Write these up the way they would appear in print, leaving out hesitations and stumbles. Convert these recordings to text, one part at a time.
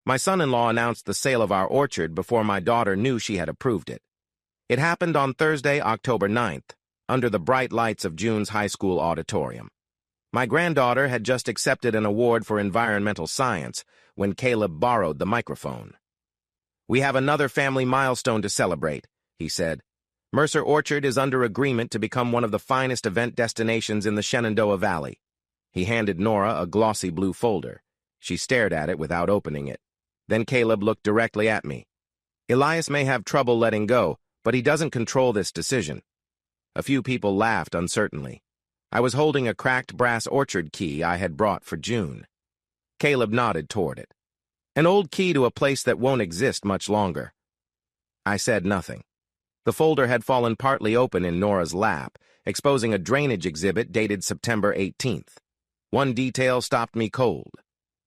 My son-in-law announced the sale of our orchard before my daughter knew she had approved it. It happened on Thursday, October 9th, under the bright lights of June's high school auditorium. My granddaughter had just accepted an award for environmental science when Caleb borrowed the microphone. "We have another family milestone to celebrate," he said. "Mercer Orchard is under agreement to become one of the finest event destinations in the Shenandoah Valley." He handed Nora a glossy blue folder. She stared at it without opening it. Then Caleb looked directly at me. "Elias may have trouble letting go, but he doesn't control this decision." A few people laughed uncertainly. I was holding a cracked brass orchard key I had brought for June. Caleb nodded toward it. "An old key to a place that won't exist much longer." I said nothing. The folder had fallen partly open in Nora's lap, exposing a drainage exhibit dated September 18th. One detail stopped me cold.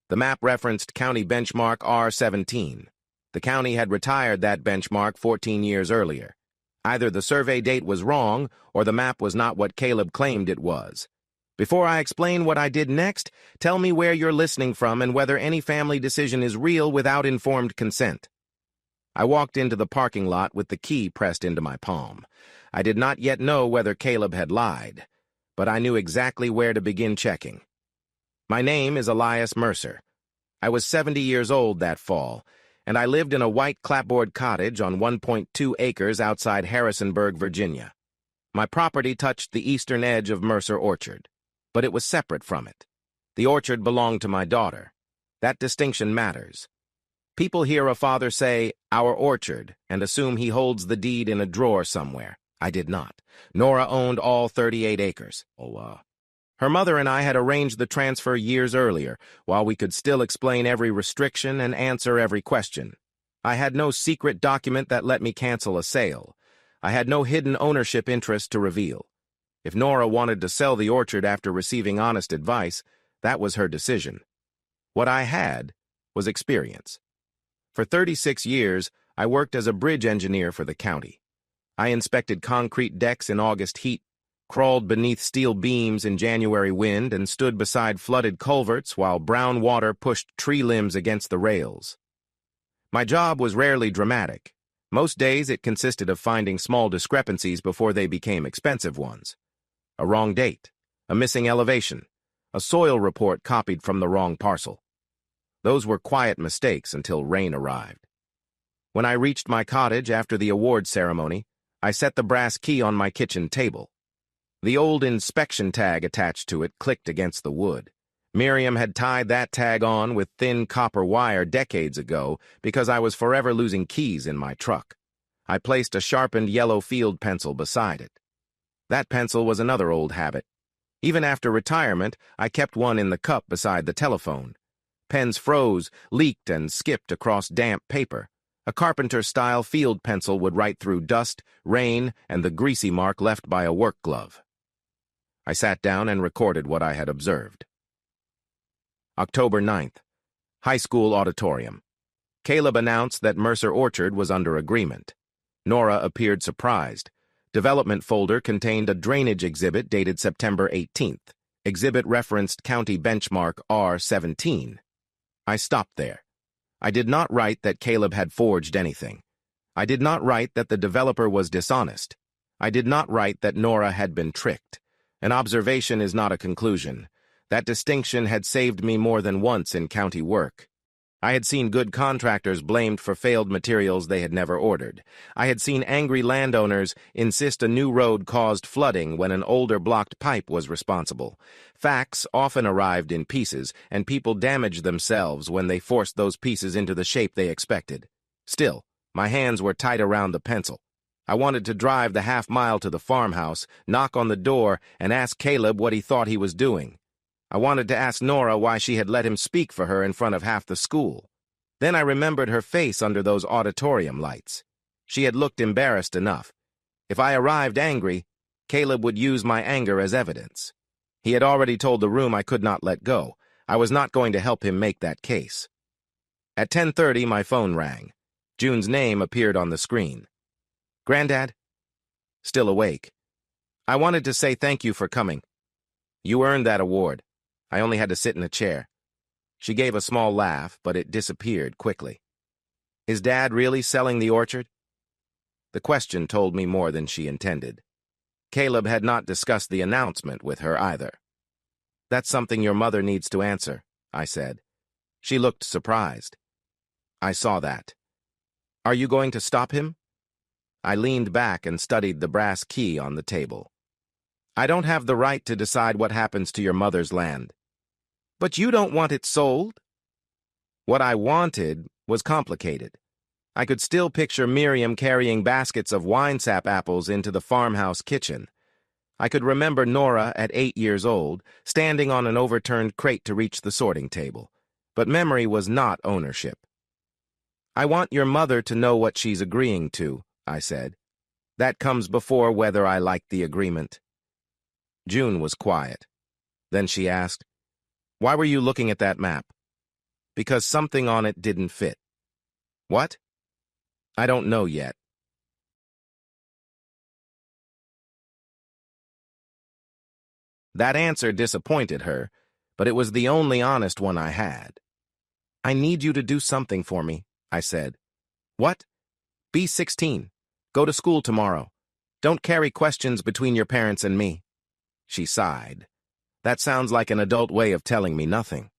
The map referenced county benchmark R17. The county had retired that benchmark 14 years earlier. Either the survey date was wrong, or the map was not what Caleb claimed it was. Before I explain what I did next, tell me where you're listening from and whether any family decision is real without informed consent. I walked into the parking lot with the key pressed into my palm. I did not yet know whether Caleb had lied, but I knew exactly where to begin checking. My name is Elias Mercer. I was 70 years old that fall, and I lived in a white clapboard cottage on 1.2 acres outside Harrisonburg, Virginia. My property touched the eastern edge of Mercer Orchard, but it was separate from it. The orchard belonged to my daughter. That distinction matters. People hear a father say, "our orchard," and assume he holds the deed in a drawer somewhere. I did not. Nora owned all 38 acres. Her mother and I had arranged the transfer years earlier, while we could still explain every restriction and answer every question. I had no secret document that let me cancel a sale. I had no hidden ownership interest to reveal. If Nora wanted to sell the orchard after receiving honest advice, that was her decision. What I had was experience. For 36 years, I worked as a bridge engineer for the county. I inspected concrete decks in August heat, crawled beneath steel beams in January wind, and stood beside flooded culverts while brown water pushed tree limbs against the rails. My job was rarely dramatic. Most days it consisted of finding small discrepancies before they became expensive ones. A wrong date, a missing elevation, a soil report copied from the wrong parcel. Those were quiet mistakes until rain arrived. When I reached my cottage after the award ceremony, I set the brass key on my kitchen table. The old inspection tag attached to it clicked against the wood. Miriam had tied that tag on with thin copper wire decades ago because I was forever losing keys in my truck. I placed a sharpened yellow field pencil beside it. That pencil was another old habit. Even after retirement, I kept one in the cup beside the telephone. Pens froze, leaked, and skipped across damp paper. A carpenter-style field pencil would write through dust, rain, and the greasy mark left by a work glove. I sat down and recorded what I had observed. October 9th, High School Auditorium. Caleb announced that Mercer Orchard was under agreement. Nora appeared surprised. Development folder contained a drainage exhibit dated September 18th. Exhibit referenced county benchmark R17. I stopped there. I did not write that Caleb had forged anything. I did not write that the developer was dishonest. I did not write that Nora had been tricked. An observation is not a conclusion. That distinction had saved me more than once in county work. I had seen good contractors blamed for failed materials they had never ordered. I had seen angry landowners insist a new road caused flooding when an older blocked pipe was responsible. Facts often arrived in pieces, and people damaged themselves when they forced those pieces into the shape they expected. Still, my hands were tight around the pencil. I wanted to drive the half-mile to the farmhouse, knock on the door, and ask Caleb what he thought he was doing. I wanted to ask Nora why she had let him speak for her in front of half the school. Then I remembered her face under those auditorium lights. She had looked embarrassed enough. If I arrived angry, Caleb would use my anger as evidence. He had already told the room I could not let go. I was not going to help him make that case. At 10:30, my phone rang. June's name appeared on the screen. "Granddad?" Still awake. "I wanted to say thank you for coming. You earned that award. I only had to sit in a chair." She gave a small laugh, but it disappeared quickly. Is Dad really selling the orchard? The question told me more than she intended. Caleb had not discussed the announcement with her either. That's something your mother needs to answer, I said. She looked surprised. I saw that. Are you going to stop him? I leaned back and studied the brass key on the table. I don't have the right to decide what happens to your mother's land. But you don't want it sold? What I wanted was complicated. I could still picture Miriam carrying baskets of winesap apples into the farmhouse kitchen. I could remember Nora, at 8 years old, standing on an overturned crate to reach the sorting table. But memory was not ownership. I want your mother to know what she's agreeing to, I said. That comes before whether I like the agreement. June was quiet. Then she asked, Why were you looking at that map? Because something on it didn't fit. What? I don't know yet. That answer disappointed her, but it was the only honest one I had. I need you to do something for me, I said. What? Be 16. Go to school tomorrow. Don't carry questions between your parents and me. She sighed. That sounds like an adult way of telling me nothing.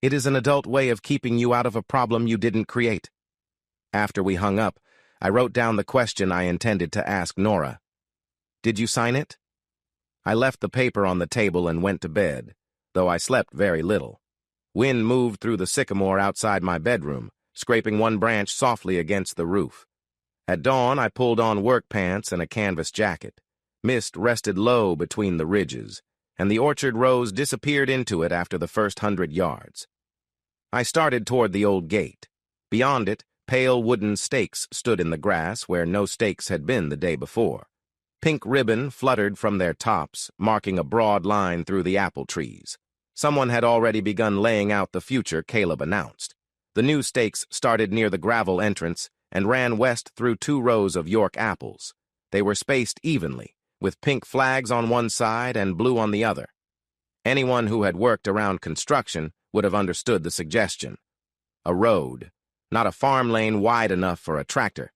It is an adult way of keeping you out of a problem you didn't create. After we hung up, I wrote down the question I intended to ask Nora. Did you sign it? I left the paper on the table and went to bed, though I slept very little. Wind moved through the sycamore outside my bedroom, scraping one branch softly against the roof. At dawn, I pulled on work pants and a canvas jacket. Mist rested low between the ridges, and the orchard rose disappeared into it after the first 100 yards. I started toward the old gate. Beyond it, pale wooden stakes stood in the grass where no stakes had been the day before. Pink ribbon fluttered from their tops, marking a broad line through the apple trees. Someone had already begun laying out the future, Caleb announced. The new stakes started near the gravel entrance and ran west through 2 rows of York apples. They were spaced evenly, with pink flags on one side and blue on the other. Anyone who had worked around construction would have understood the suggestion. A road, not a farm lane wide enough for a tractor.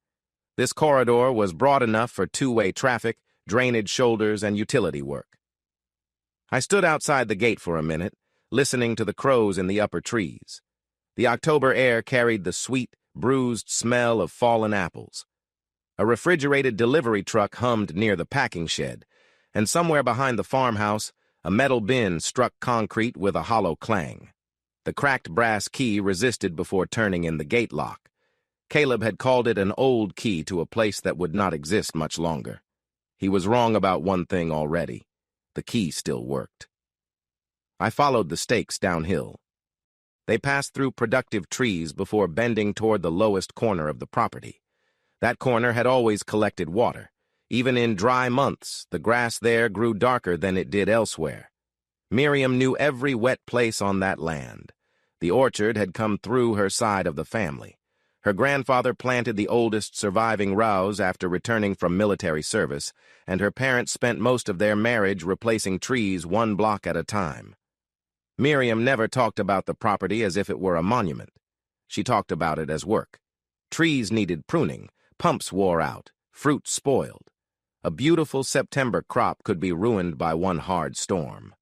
This corridor was broad enough for 2-way traffic, drainage shoulders, and utility work. I stood outside the gate for a minute, listening to the crows in the upper trees. The October air carried the sweet, bruised smell of fallen apples. A refrigerated delivery truck hummed near the packing shed, and somewhere behind the farmhouse, a metal bin struck concrete with a hollow clang. The cracked brass key resisted before turning in the gate lock. Caleb had called it an old key to a place that would not exist much longer. He was wrong about one thing already. The key still worked. I followed the stakes downhill. They passed through productive trees before bending toward the lowest corner of the property. That corner had always collected water. Even in dry months, the grass there grew darker than it did elsewhere. Miriam knew every wet place on that land. The orchard had come through her side of the family. Her grandfather planted the oldest surviving rows after returning from military service, and her parents spent most of their marriage replacing trees 1 block at a time. Miriam never talked about the property as if it were a monument. She talked about it as work. Trees needed pruning, pumps wore out, fruit spoiled. A beautiful September crop could be ruined by one hard storm.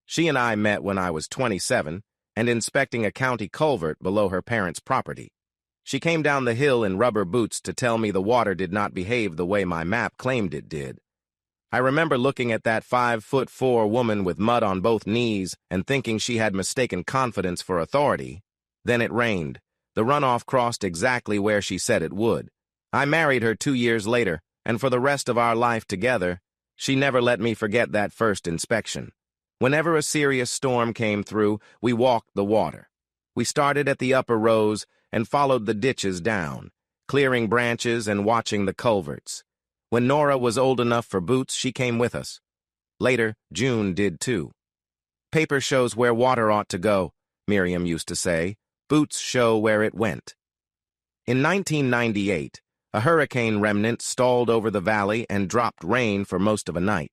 She and I met when I was 27 and inspecting a county culvert below her parents' property. She came down the hill in rubber boots to tell me the water did not behave the way my map claimed it did. I remember looking at that 5'4" woman with mud on both knees and thinking she had mistaken confidence for authority. Then it rained. The runoff crossed exactly where she said it would. I married her 2 years later, and for the rest of our life together, she never let me forget that first inspection. Whenever a serious storm came through, we walked the water. We started at the upper rows and followed the ditches down, clearing branches and watching the culverts. When Nora was old enough for boots, she came with us. Later, June did too. Paper shows where water ought to go, Miriam used to say. Boots show where it went. In 1998, a hurricane remnant stalled over the valley and dropped rain for most of a night.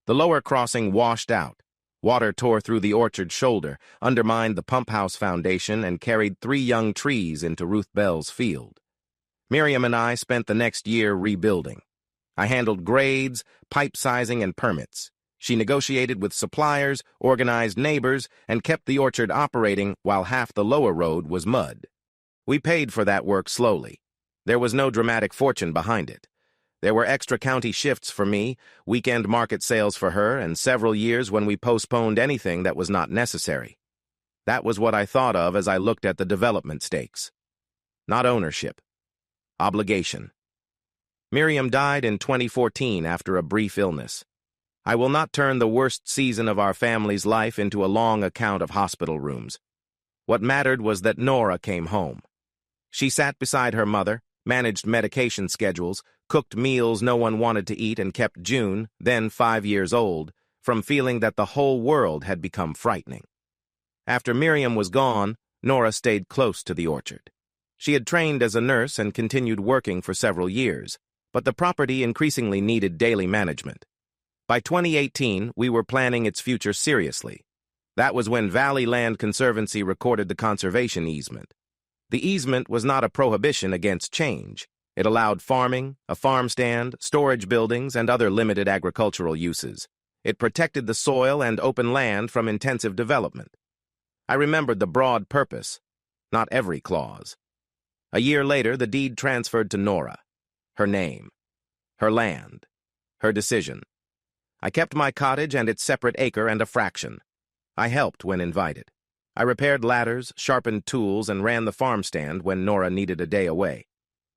The lower crossing washed out. Water tore through the orchard shoulder, undermined the pump house foundation, and carried 3 young trees into Ruth Bell's field. Miriam and I spent the next year rebuilding. I handled grades, pipe sizing, and permits. She negotiated with suppliers, organized neighbors, and kept the orchard operating while half the lower road was mud. We paid for that work slowly. There was no dramatic fortune behind it. There were extra county shifts for me, weekend market sales for her, and several years when we postponed anything that was not necessary. That was what I thought of as I looked at the development stakes. Not ownership. Obligation. Miriam died in 2014 after a brief illness. I will not turn the worst season of our family's life into a long account of hospital rooms. What mattered was that Nora came home. She sat beside her mother, managed medication schedules, cooked meals no one wanted to eat, and kept June, then 5 years old, from feeling that the whole world had become frightening. After Miriam was gone, Nora stayed close to the orchard. She had trained as a nurse and continued working for several years, but the property increasingly needed daily management. By 2018, we were planning its future seriously. That was when Valley Land Conservancy recorded the conservation easement. The easement was not a prohibition against change. It allowed farming, a farm stand, storage buildings, and other limited agricultural uses. It protected the soil and open land from intensive development. I remembered the broad purpose, not every clause. A year later, the deed transferred to Nora. Her name, her land, her decision. I kept my cottage and its separate acre and a fraction. I helped when invited. I repaired ladders, sharpened tools, and ran the farm stand when Nora needed a day away.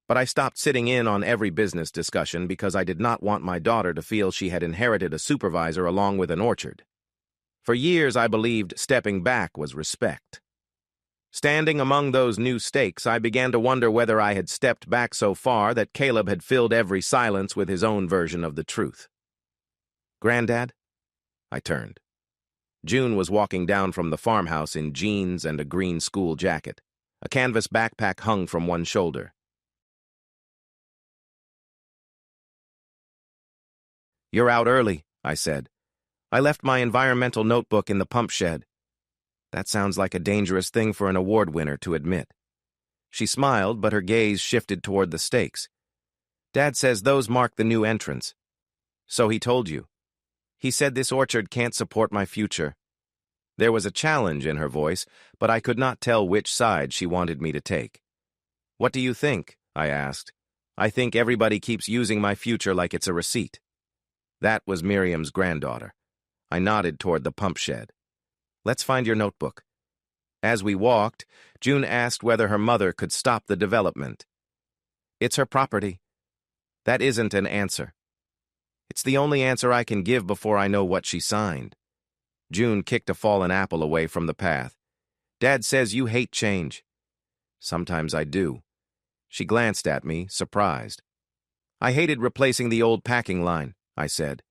But I stopped sitting in on every business discussion because I did not want my daughter to feel she had inherited a supervisor along with an orchard. For years, I believed stepping back was respect. Standing among those new stakes, I began to wonder whether I had stepped back so far that Caleb had filled every silence with his own version of the truth. "Granddad?" I turned. June was walking down from the farmhouse in jeans and a green school jacket. A canvas backpack hung from one shoulder. "You're out early," I said. "I left my environmental notebook in the pump shed." That sounds like a dangerous thing for an award winner to admit. She smiled, but her gaze shifted toward the stakes. "Dad says those mark the new entrance." "So he told you." "He said this orchard can't support my future." There was a challenge in her voice, but I could not tell which side she wanted me to take. "What do you think?" I asked. "I think everybody keeps using my future like it's a receipt." That was Miriam's granddaughter. I nodded toward the pump shed. "Let's find your notebook." As we walked, June asked whether her mother could stop the development. "It's her property." "That isn't an answer." "It's the only answer I can give before I know what she signed." June kicked a fallen apple away from the path. "Dad says you hate change." "Sometimes I do." She glanced at me, surprised. "I hated replacing the old packing line," I said.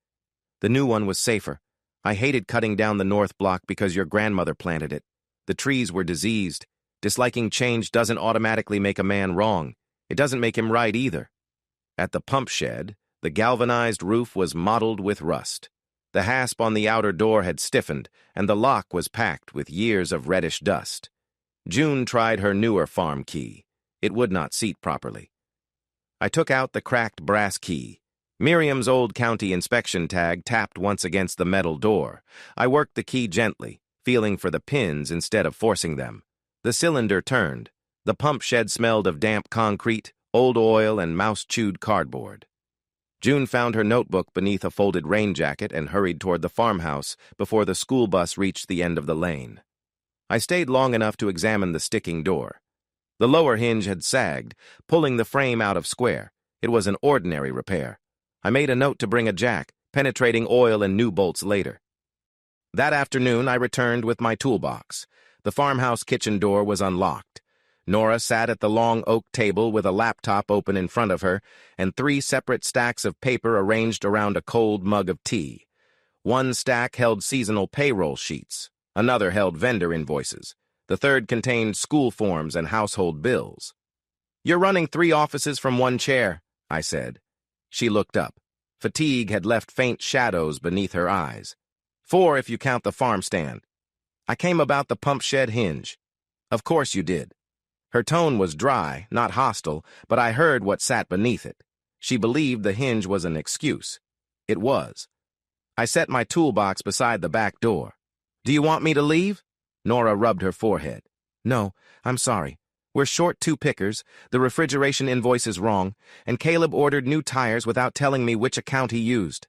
"The new one was safer. I hated cutting down the north block because your grandmother planted it. The trees were diseased. Disliking change doesn't automatically make a man wrong. It doesn't make him right either." At the pump shed, the galvanized roof was mottled with rust. The hasp on the outer door had stiffened, and the lock was packed with years of reddish dust. June tried her newer farm key. It would not seat properly. I took out the cracked brass key. Miriam's old county inspection tag tapped once against the metal door. I worked the key gently, feeling for the pins instead of forcing them. The cylinder turned. The pump shed smelled of damp concrete, old oil, and mouse-chewed cardboard. June found her notebook beneath a folded rain jacket and hurried toward the farmhouse before the school bus reached the end of the lane. I stayed long enough to examine the sticking door. The lower hinge had sagged, pulling the frame out of square. It was an ordinary repair. I made a note to bring a jack, penetrating oil and new bolts later. That afternoon, I returned with my toolbox. The farmhouse kitchen door was unlocked. Nora sat at the long oak table with a laptop open in front of her and 3 separate stacks of paper arranged around a cold mug of tea. One stack held seasonal payroll sheets. Another held vendor invoices. The third contained school forms and household bills. "You're running 3 offices from one chair," I said. She looked up. Fatigue had left faint shadows beneath her eyes. 4 if you count the farm stand. I came about the pump shed hinge. Of course you did. Her tone was dry, not hostile, but I heard what sat beneath it. She believed the hinge was an excuse. It was. I set my toolbox beside the back door. Do you want me to leave? Nora rubbed her forehead. No, I'm sorry. We're short 2 pickers, the refrigeration invoice is wrong, and Caleb ordered new tires without telling me which account he used.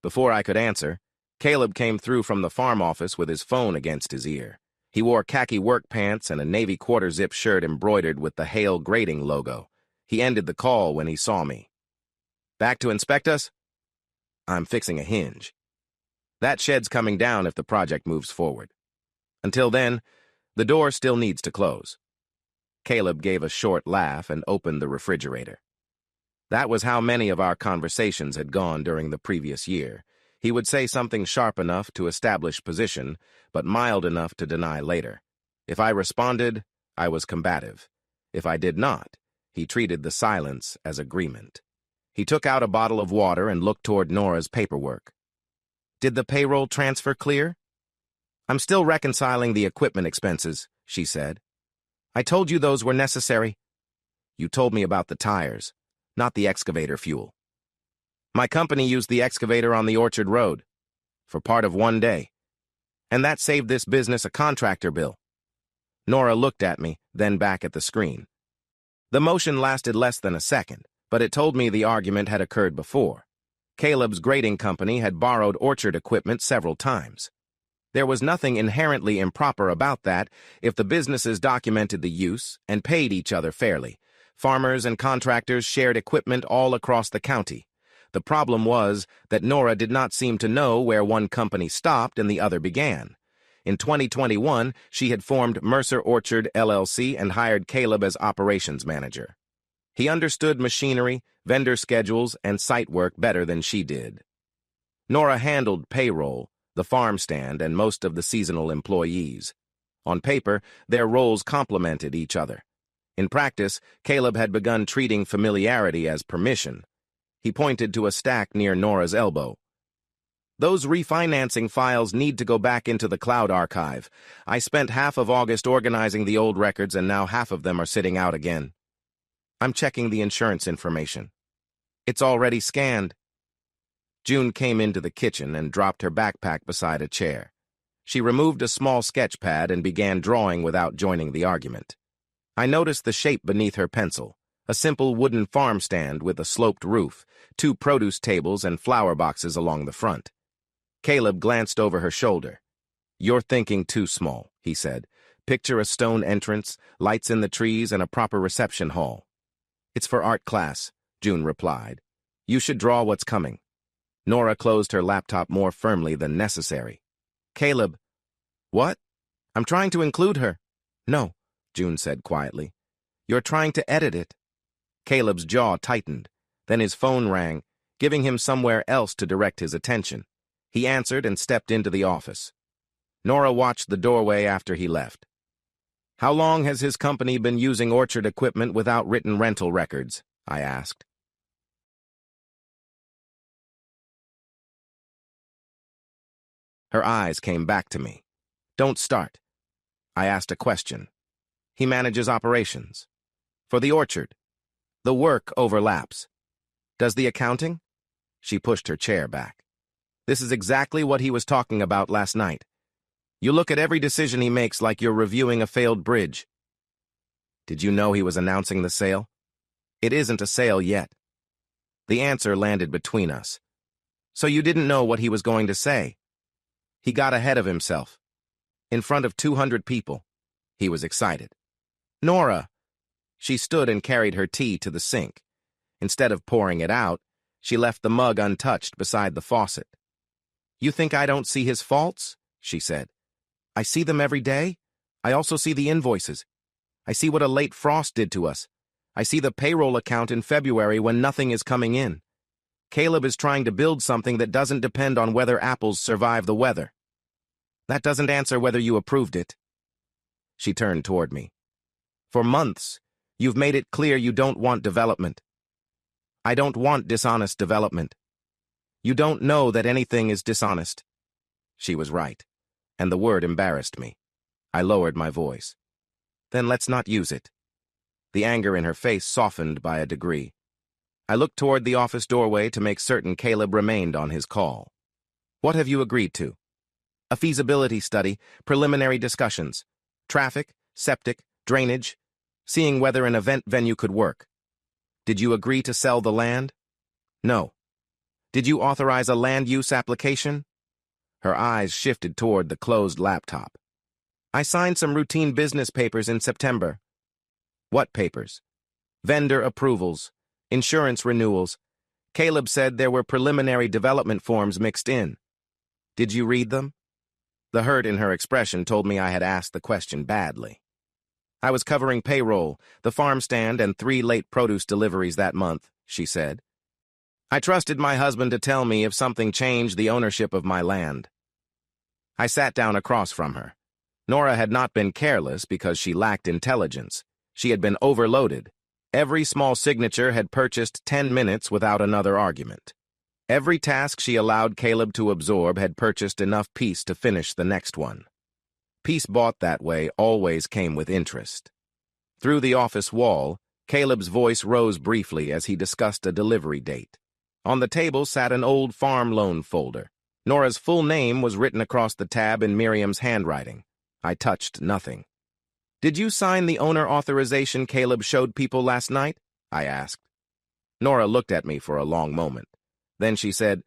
Before I could answer, Caleb came through from the farm office with his phone against his ear. He wore khaki work pants and a navy quarter-zip shirt embroidered with the Hale Grading logo. He ended the call when he saw me. Back to inspect us? I'm fixing a hinge. That shed's coming down if the project moves forward. Until then, the door still needs to close. Caleb gave a short laugh and opened the refrigerator. That was how many of our conversations had gone during the previous year. He would say something sharp enough to establish position, but mild enough to deny later. If I responded, I was combative. If I did not, he treated the silence as agreement. He took out a bottle of water and looked toward Nora's paperwork. Did the payroll transfer clear? I'm still reconciling the equipment expenses, she said. I told you those were necessary. You told me about the tires, not the excavator fuel. My company used the excavator on the Orchard Road for part of one day, and that saved this business a contractor bill. Nora looked at me, then back at the screen. The motion lasted less than a second, but it told me the argument had occurred before. Caleb's grading company had borrowed orchard equipment several times. There was nothing inherently improper about that if the businesses documented the use and paid each other fairly. Farmers and contractors shared equipment all across the county. The problem was that Nora did not seem to know where one company stopped and the other began. In 2021, she had formed Mercer Orchard LLC and hired Caleb as operations manager. He understood machinery, vendor schedules, and site work better than she did. Nora handled payroll, the farm stand, and most of the seasonal employees. On paper, their roles complemented each other. In practice, Caleb had begun treating familiarity as permission. He pointed to a stack near Nora's elbow. Those refinancing files need to go back into the cloud archive. I spent half of August organizing the old records, and now half of them are sitting out again. I'm checking the insurance information. It's already scanned. June came into the kitchen and dropped her backpack beside a chair. She removed a small sketch pad and began drawing without joining the argument. I noticed the shape beneath her pencil, a simple wooden farm stand with a sloped roof, 2 produce tables and flower boxes along the front. Caleb glanced over her shoulder. You're thinking too small, he said. Picture a stone entrance, lights in the trees, and a proper reception hall. It's for art class, June replied. You should draw what's coming. Nora closed her laptop more firmly than necessary. Caleb. What? I'm trying to include her. No, June said quietly. You're trying to edit it. Caleb's jaw tightened. Then his phone rang, giving him somewhere else to direct his attention. He answered and stepped into the office. Nora watched the doorway after he left. How long has his company been using orchard equipment without written rental records? I asked. Her eyes came back to me. Don't start. I asked a question. He manages operations. For the orchard. The work overlaps. Does the accounting? She pushed her chair back. This is exactly what he was talking about last night. You look at every decision he makes like you're reviewing a failed bridge. Did you know he was announcing the sale? It isn't a sale yet. The answer landed between us. So you didn't know what he was going to say. He got ahead of himself. In front of 200 people. He was excited. Nora! She stood and carried her tea to the sink. Instead of pouring it out, she left the mug untouched beside the faucet. You think I don't see his faults? She said. I see them every day. I also see the invoices. I see what a late frost did to us. I see the payroll account in February when nothing is coming in. Caleb is trying to build something that doesn't depend on whether apples survive the weather. That doesn't answer whether you approved it. She turned toward me. For months, you've made it clear you don't want development. I don't want dishonest development. You don't know that anything is dishonest. She was right, and the word embarrassed me. I lowered my voice. Then let's not use it. The anger in her face softened by a degree. I looked toward the office doorway to make certain Caleb remained on his call. What have you agreed to? A feasibility study, preliminary discussions, traffic, septic, drainage, seeing whether an event venue could work. Did you agree to sell the land? No. Did you authorize a land use application? Her eyes shifted toward the closed laptop. I signed some routine business papers in September. What papers? Vendor approvals, insurance renewals. Caleb said there were preliminary development forms mixed in. Did you read them? The hurt in her expression told me I had asked the question badly. I was covering payroll, the farm stand, and 3 late produce deliveries that month, she said. I trusted my husband to tell me if something changed the ownership of my land. I sat down across from her. Nora had not been careless because she lacked intelligence. She had been overloaded. Every small signature had purchased 10 minutes without another argument. Every task she allowed Caleb to absorb had purchased enough peace to finish the next one. Peace bought that way always came with interest. Through the office wall, Caleb's voice rose briefly as he discussed a delivery date. On the table sat an old farm loan folder. Nora's full name was written across the tab in Miriam's handwriting. I touched nothing. Did you sign the owner authorization Caleb showed people last night? I asked. Nora looked at me for a long moment. Then she said,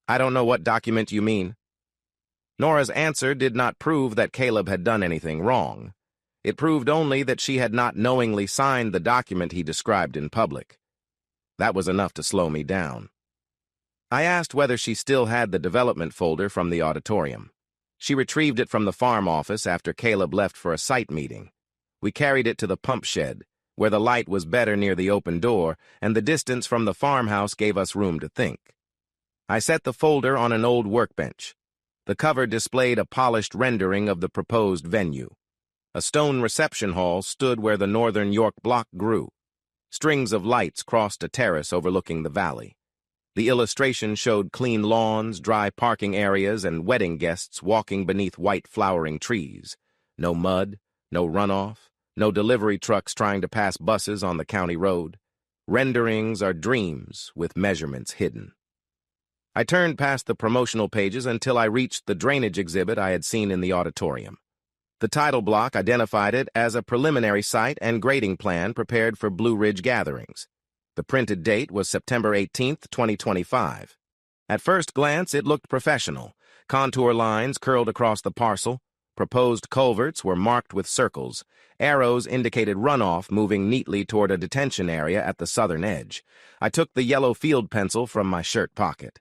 I don't know what document you mean. Nora's answer did not prove that Caleb had done anything wrong. It proved only that she had not knowingly signed the document he described in public. That was enough to slow me down. I asked whether she still had the development folder from the auditorium. She retrieved it from the farm office after Caleb left for a site meeting. We carried it to the pump shed, where the light was better near the open door, and the distance from the farmhouse gave us room to think. I set the folder on an old workbench. The cover displayed a polished rendering of the proposed venue. A stone reception hall stood where the northern York block grew. Strings of lights crossed a terrace overlooking the valley. The illustration showed clean lawns, dry parking areas, and wedding guests walking beneath white flowering trees. No mud, no runoff, no delivery trucks trying to pass buses on the county road. Renderings are dreams with measurements hidden. I turned past the promotional pages until I reached the drainage exhibit I had seen in the auditorium. The title block identified it as a preliminary site and grading plan prepared for Blue Ridge gatherings. The printed date was September 18, 2025. At first glance, it looked professional. Contour lines curled across the parcel. Proposed culverts were marked with circles. Arrows indicated runoff moving neatly toward a detention area at the southern edge. I took the yellow field pencil from my shirt pocket.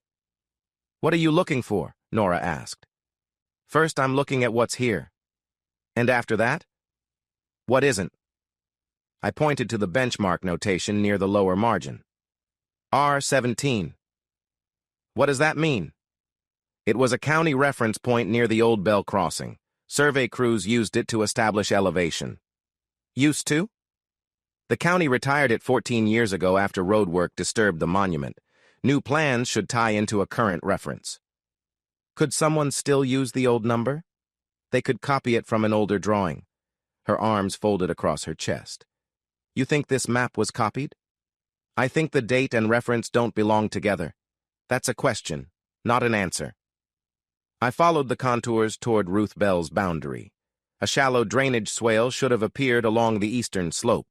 What are you looking for? Nora asked. First, I'm looking at what's here. And after that? What isn't? I pointed to the benchmark notation near the lower margin. R17. What does that mean? It was a county reference point near the old Bell Crossing. Survey crews used it to establish elevation. Used to? The county retired it 14 years ago after road work disturbed the monument. New plans should tie into a current reference. Could someone still use the old number? They could copy it from an older drawing. Her arms folded across her chest. You think this map was copied? I think the date and reference don't belong together. That's a question, not an answer. I followed the contours toward Ruth Bell's boundary. A shallow drainage swale should have appeared along the eastern slope.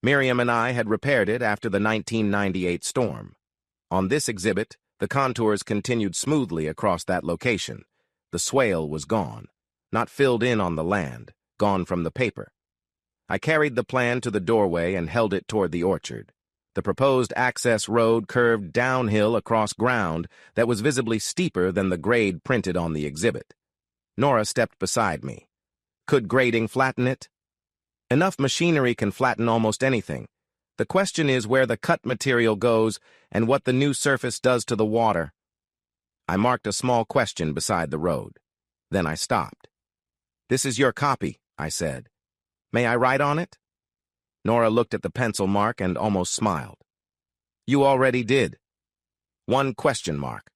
Miriam and I had repaired it after the 1998 storm. On this exhibit, the contours continued smoothly across that location. The swale was gone, not filled in on the land, gone from the paper. I carried the plan to the doorway and held it toward the orchard. The proposed access road curved downhill across ground that was visibly steeper than the grade printed on the exhibit. Nora stepped beside me. Could grading flatten it? Enough machinery can flatten almost anything. The question is where the cut material goes and what the new surface does to the water. I marked a small question beside the road. Then I stopped. This is your copy, I said. May I write on it? Nora looked at the pencil mark and almost smiled. You already did. One question mark.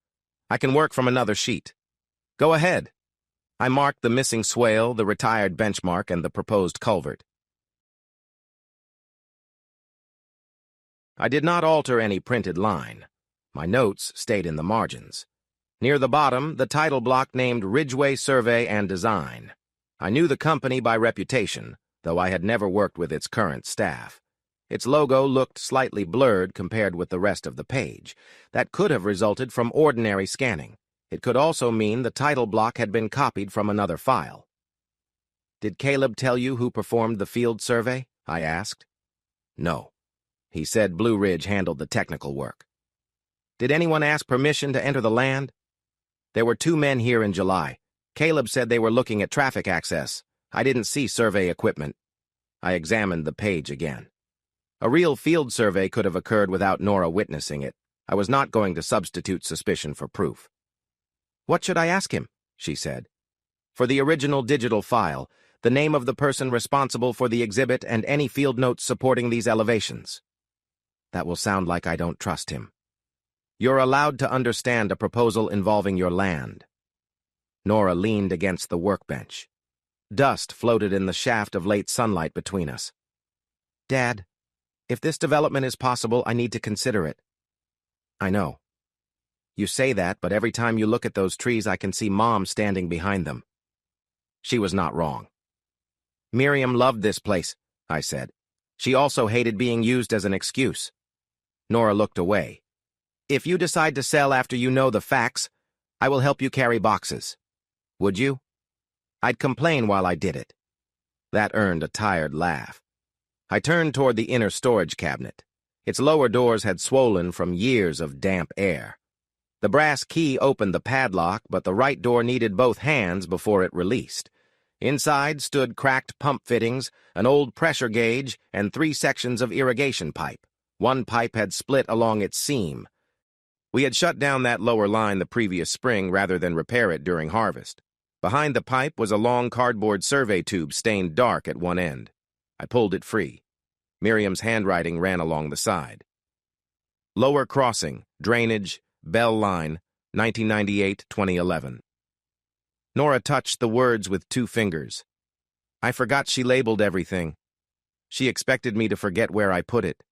I can work from another sheet. Go ahead. I marked the missing swale, the retired benchmark, and the proposed culvert. I did not alter any printed line. My notes stayed in the margins. Near the bottom, the title block named Ridgeway Survey and Design. I knew the company by reputation, though I had never worked with its current staff. Its logo looked slightly blurred compared with the rest of the page. That could have resulted from ordinary scanning. It could also mean the title block had been copied from another file. Did Caleb tell you who performed the field survey? I asked. No. He said Blue Ridge handled the technical work. Did anyone ask permission to enter the land? There were 2 men here in July. Caleb said they were looking at traffic access. I didn't see survey equipment. I examined the page again. A real field survey could have occurred without Nora witnessing it. I was not going to substitute suspicion for proof. What should I ask him? She said. For the original digital file, the name of the person responsible for the exhibit and any field notes supporting these elevations. That will sound like I don't trust him. You're allowed to understand a proposal involving your land. Nora leaned against the workbench. Dust floated in the shaft of late sunlight between us. Dad, if this development is possible, I need to consider it. I know. You say that, but every time you look at those trees, I can see Mom standing behind them. She was not wrong. Miriam loved this place, I said. She also hated being used as an excuse. Nora looked away. If you decide to sell after you know the facts, I will help you carry boxes. Would you? I'd complain while I did it. That earned a tired laugh. I turned toward the inner storage cabinet. Its lower doors had swollen from years of damp air. The brass key opened the padlock, but the right door needed both hands before it released. Inside stood cracked pump fittings, an old pressure gauge, and 3 sections of irrigation pipe. One pipe had split along its seam. We had shut down that lower line the previous spring rather than repair it during harvest. Behind the pipe was a long cardboard survey tube stained dark at one end. I pulled it free. Miriam's handwriting ran along the side. Lower crossing, drainage, Bell line, 1998-2011. Nora touched the words with 2 fingers. I forgot she labeled everything. She expected me to forget where I put it.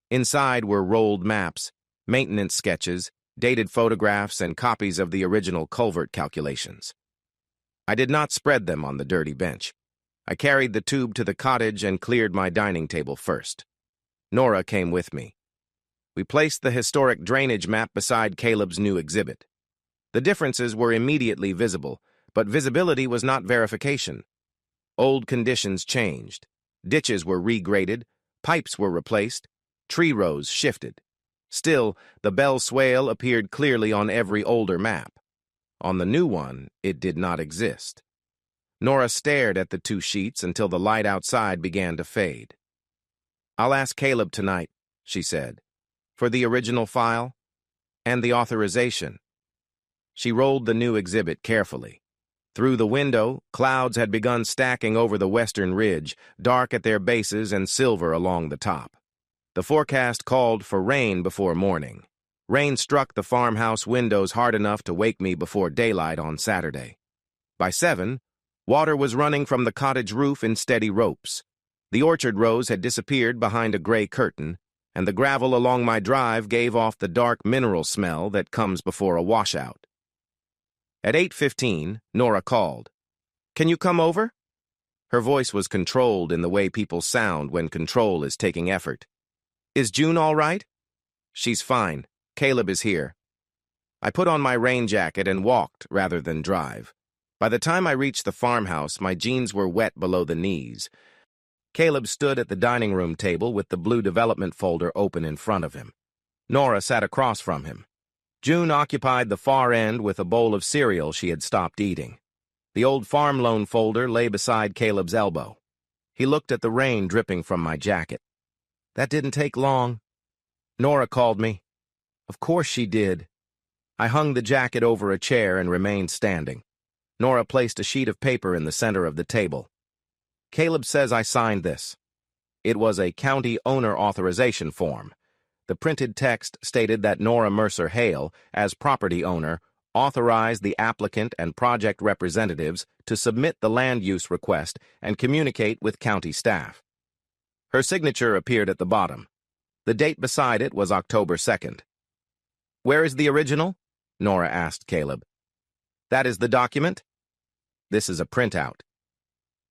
Inside were rolled maps, maintenance sketches, dated photographs, and copies of the original culvert calculations. I did not spread them on the dirty bench. I carried the tube to the cottage and cleared my dining table first. Nora came with me. We placed the historic drainage map beside Caleb's new exhibit. The differences were immediately visible, but visibility was not verification. Old conditions changed. Ditches were regraded, pipes were replaced, tree rows shifted. Still, the Bell Swale appeared clearly on every older map. On the new one, it did not exist. Nora stared at the 2 sheets until the light outside began to fade. I'll ask Caleb tonight, she said, for the original file and the authorization. She rolled the new exhibit carefully. Through the window, clouds had begun stacking over the western ridge, dark at their bases and silver along the top. The forecast called for rain before morning. Rain struck the farmhouse windows hard enough to wake me before daylight on Saturday. By 7, water was running from the cottage roof in steady ropes. The orchard rows had disappeared behind a gray curtain, and the gravel along my drive gave off the dark mineral smell that comes before a washout. At 8:15, Nora called. Can you come over? Her voice was controlled in the way people sound when control is taking effort. Is June all right? She's fine. Caleb is here. I put on my rain jacket and walked rather than drive. By the time I reached the farmhouse, my jeans were wet below the knees. Caleb stood at the dining room table with the blue development folder open in front of him. Nora sat across from him. June occupied the far end with a bowl of cereal she had stopped eating. The old farm loan folder lay beside Caleb's elbow. He looked at the rain dripping from my jacket. That didn't take long. Nora called me. Of course she did. I hung the jacket over a chair and remained standing. Nora placed a sheet of paper in the center of the table. Caleb says I signed this. It was a county owner authorization form. The printed text stated that Nora Mercer Hale, as property owner, Authorize the applicant and project representatives to submit the land use request and communicate with county staff. Her signature appeared at the bottom. The date beside it was October 2nd. Where is the original? Nora asked Caleb. That is the document? This is a printout.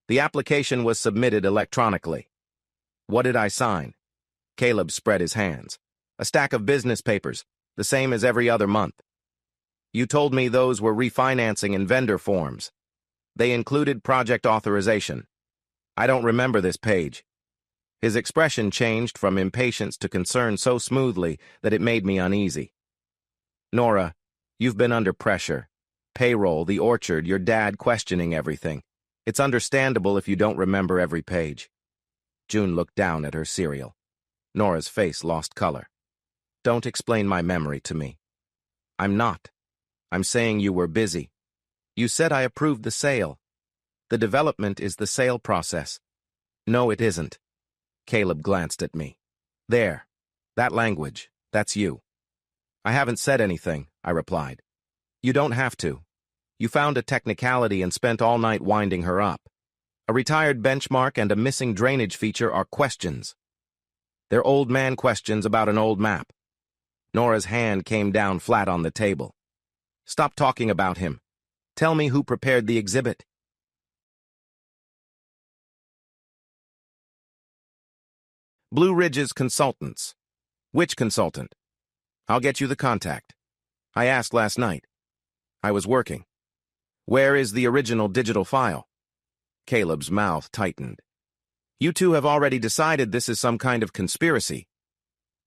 The application was submitted electronically. What did I sign? Caleb spread his hands. A stack of business papers, the same as every other month. You told me those were refinancing and vendor forms. They included project authorization. I don't remember this page. His expression changed from impatience to concern so smoothly that it made me uneasy. Nora, you've been under pressure. Payroll, the orchard, your dad questioning everything. It's understandable if you don't remember every page. June looked down at her cereal. Nora's face lost color. Don't explain my memory to me. I'm not. I'm saying you were busy. You said I approved the sale. The development is the sale process. No, it isn't. Caleb glanced at me. There. That language. That's you. I haven't said anything, I replied. You don't have to. You found a technicality and spent all night winding her up. A retired benchmark and a missing drainage feature are questions. They're old man questions about an old map. Nora's hand came down flat on the table. Stop talking about him. Tell me who prepared the exhibit. Blue Ridge's consultants. Which consultant? I'll get you the contact. I asked last night. I was working. Where is the original digital file? Caleb's mouth tightened. You two have already decided this is some kind of conspiracy.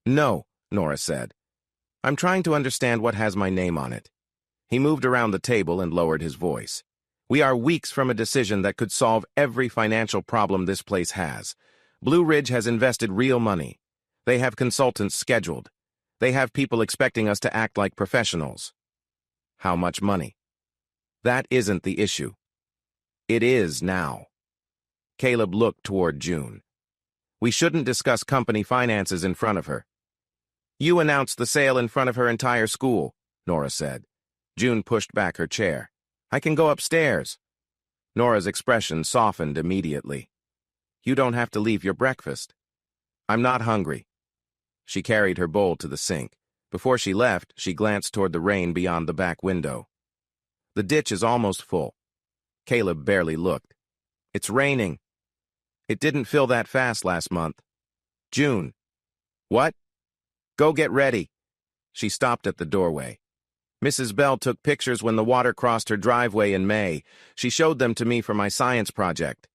No, Nora said. I'm trying to understand what has my name on it. He moved around the table and lowered his voice. We are weeks from a decision that could solve every financial problem this place has. Blue Ridge has invested real money. They have consultants scheduled. They have people expecting us to act like professionals. How much money? That isn't the issue. It is now. Caleb looked toward June. We shouldn't discuss company finances in front of her. You announced the sale in front of her entire school, Nora said. June pushed back her chair. I can go upstairs. Nora's expression softened immediately. You don't have to leave your breakfast. I'm not hungry. She carried her bowl to the sink. Before she left, she glanced toward the rain beyond the back window. The ditch is almost full. Caleb barely looked. It's raining. It didn't fill that fast last month. June. What? Go get ready. She stopped at the doorway. Mrs. Bell took pictures when the water crossed her driveway in May. She showed them to me for my science project.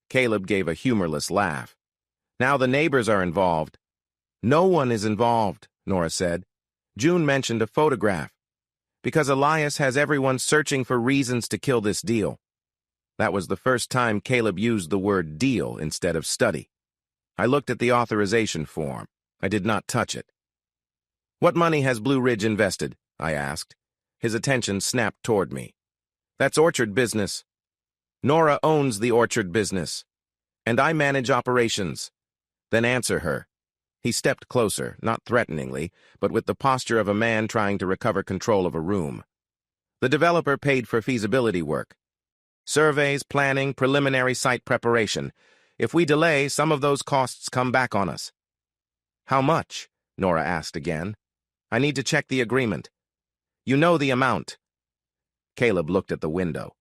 Caleb gave a humorless laugh. Now the neighbors are involved. No one is involved, Nora said. June mentioned a photograph. Because Elias has everyone searching for reasons to kill this deal. That was the first time Caleb used the word deal instead of study. I looked at the authorization form. I did not touch it. What money has Blue Ridge invested? I asked. His attention snapped toward me. That's orchard business. Nora owns the orchard business. And I manage operations. Then answer her. He stepped closer, not threateningly, but with the posture of a man trying to recover control of a room. The developer paid for feasibility work. Surveys, planning, preliminary site preparation. If we delay, some of those costs come back on us. How much? Nora asked again. I need to check the agreement. You know the amount. Caleb looked at the window.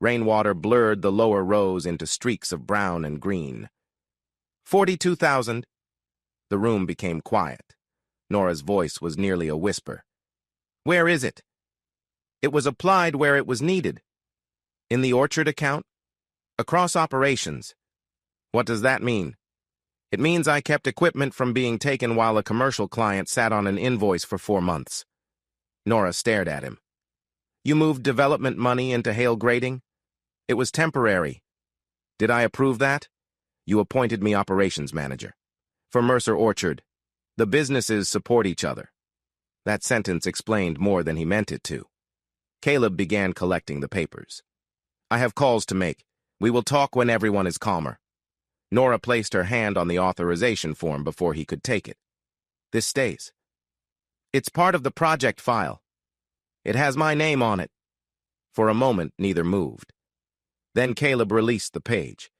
Rainwater blurred the lower rows into streaks of brown and green. 42,000. The room became quiet. Nora's voice was nearly a whisper. Where is it? It was applied where it was needed. In the orchard account? Across operations. What does that mean? It means I kept equipment from being taken while a commercial client sat on an invoice for 4 months. Nora stared at him. You moved development money into hail grading? It was temporary. Did I approve that? You appointed me operations manager. For Mercer Orchard. The businesses support each other. That sentence explained more than he meant it to. Caleb began collecting the papers. I have calls to make. We will talk when everyone is calmer. Nora placed her hand on the authorization form before he could take it. This stays. It's part of the project file. It has my name on it. For a moment, neither moved. Then Caleb released the page.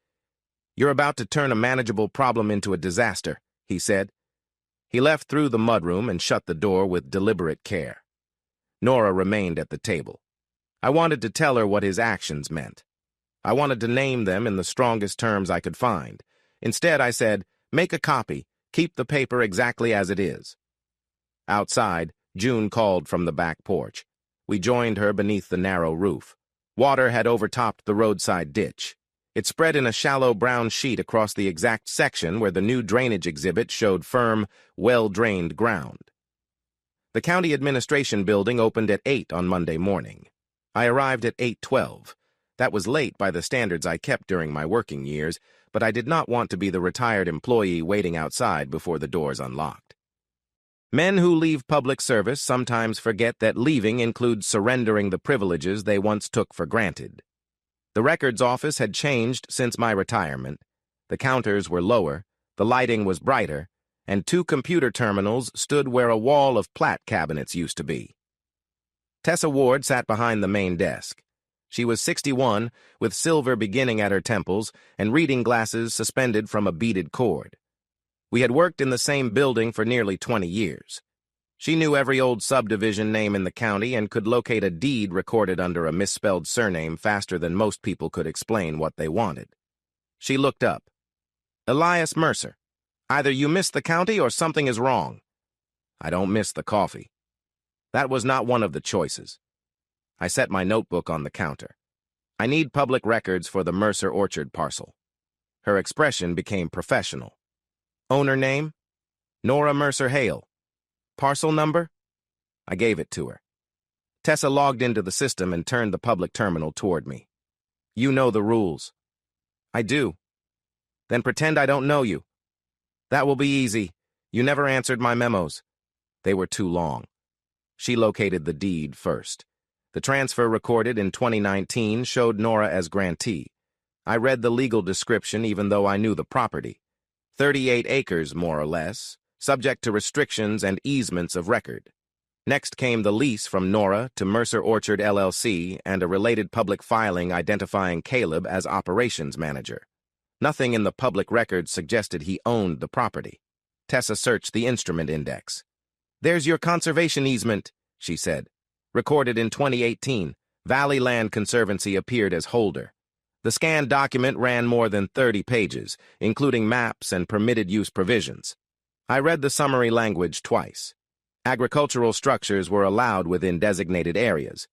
You're about to turn a manageable problem into a disaster, he said. He left through the mudroom and shut the door with deliberate care. Nora remained at the table. I wanted to tell her what his actions meant. I wanted to name them in the strongest terms I could find. Instead, I said, make a copy, keep the paper exactly as it is. Outside, June called from the back porch. We joined her beneath the narrow roof. Water had overtopped the roadside ditch. It spread in a shallow brown sheet across the exact section where the new drainage exhibit showed firm, well-drained ground. The county administration building opened at 8 on Monday morning. I arrived at 8:12. That was late by the standards I kept during my working years, but I did not want to be the retired employee waiting outside before the doors unlocked. Men who leave public service sometimes forget that leaving includes surrendering the privileges they once took for granted. The records office had changed since my retirement. The counters were lower, the lighting was brighter, and 2 computer terminals stood where a wall of plat cabinets used to be. Tessa Ward sat behind the main desk. She was 61, with silver beginning at her temples and reading glasses suspended from a beaded cord. We had worked in the same building for nearly 20 years. She knew every old subdivision name in the county and could locate a deed recorded under a misspelled surname faster than most people could explain what they wanted. She looked up. Elias Mercer. Either you miss the county or something is wrong. I don't miss the coffee. That was not one of the choices. I set my notebook on the counter. I need public records for the Mercer Orchard parcel. Her expression became professional. Owner name? Nora Mercer Hale. Parcel number? I gave it to her. Tessa logged into the system and turned the public terminal toward me. You know the rules. I do. Then pretend I don't know you. That will be easy. You never answered my memos. They were too long. She located the deed first. The transfer recorded in 2019 showed Nora as grantee. I read the legal description even though I knew the property. 38 acres, more or less, subject to restrictions and easements of record. Next came the lease from Nora to Mercer Orchard LLC and a related public filing identifying Caleb as operations manager. Nothing in the public record suggested he owned the property. Tessa searched the instrument index. There's your conservation easement, she said. Recorded in 2018, Valley Land Conservancy appeared as holder. The scanned document ran more than 30 pages, including maps and permitted use provisions. I read the summary language twice. Agricultural structures were allowed within designated areas.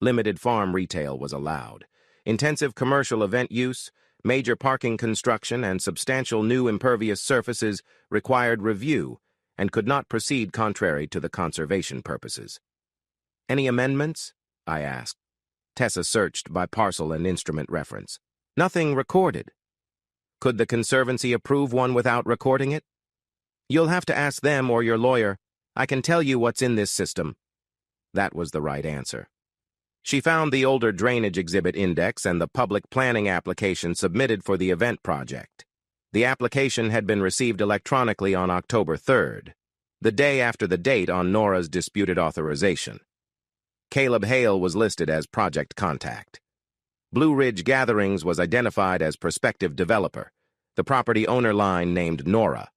Limited farm retail was allowed. Intensive commercial event use, major parking construction, and substantial new impervious surfaces required review and could not proceed contrary to the conservation purposes. Any amendments? I asked. Tessa searched by parcel and instrument reference. Nothing recorded. Could the Conservancy approve one without recording it? You'll have to ask them or your lawyer. I can tell you what's in this system. That was the right answer. She found the older drainage exhibit index and the public planning application submitted for the event project. The application had been received electronically on October 3rd, the day after the date on Nora's disputed authorization. Caleb Hale was listed as project contact. Blue Ridge Gatherings was identified as prospective developer, the property owner line named Nora.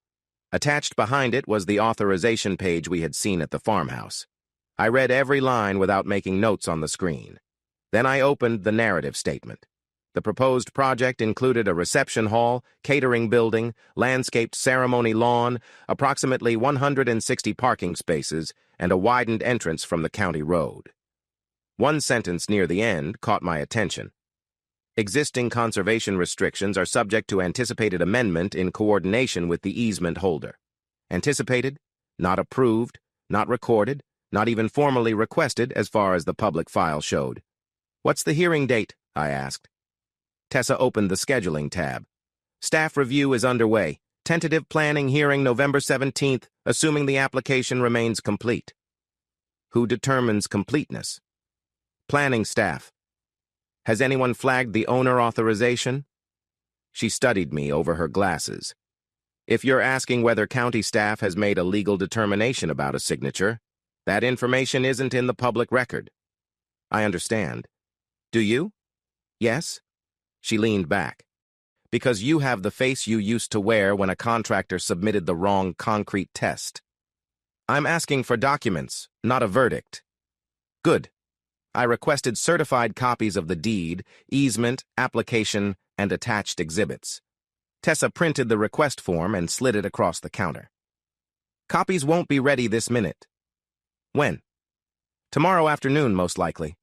Attached behind it was the authorization page we had seen at the farmhouse. I read every line without making notes on the screen. Then I opened the narrative statement. The proposed project included a reception hall, catering building, landscaped ceremony lawn, approximately 160 parking spaces, and a widened entrance from the county road. One sentence near the end caught my attention. Existing conservation restrictions are subject to anticipated amendment in coordination with the easement holder. Anticipated, not approved, not recorded, not even formally requested as far as the public file showed. What's the hearing date? I asked. Tessa opened the scheduling tab. Staff review is underway. Tentative planning hearing November 17th, assuming the application remains complete. Who determines completeness? Planning staff. Has anyone flagged the owner authorization? She studied me over her glasses. If you're asking whether county staff has made a legal determination about a signature, that information isn't in the public record. I understand. Do you? Yes? She leaned back. Because you have the face you used to wear when a contractor submitted the wrong concrete test. I'm asking for documents, not a verdict. Good. I requested certified copies of the deed, easement, application, and attached exhibits. Tessa printed the request form and slid it across the counter. Copies won't be ready this minute. When? Tomorrow afternoon, most likely.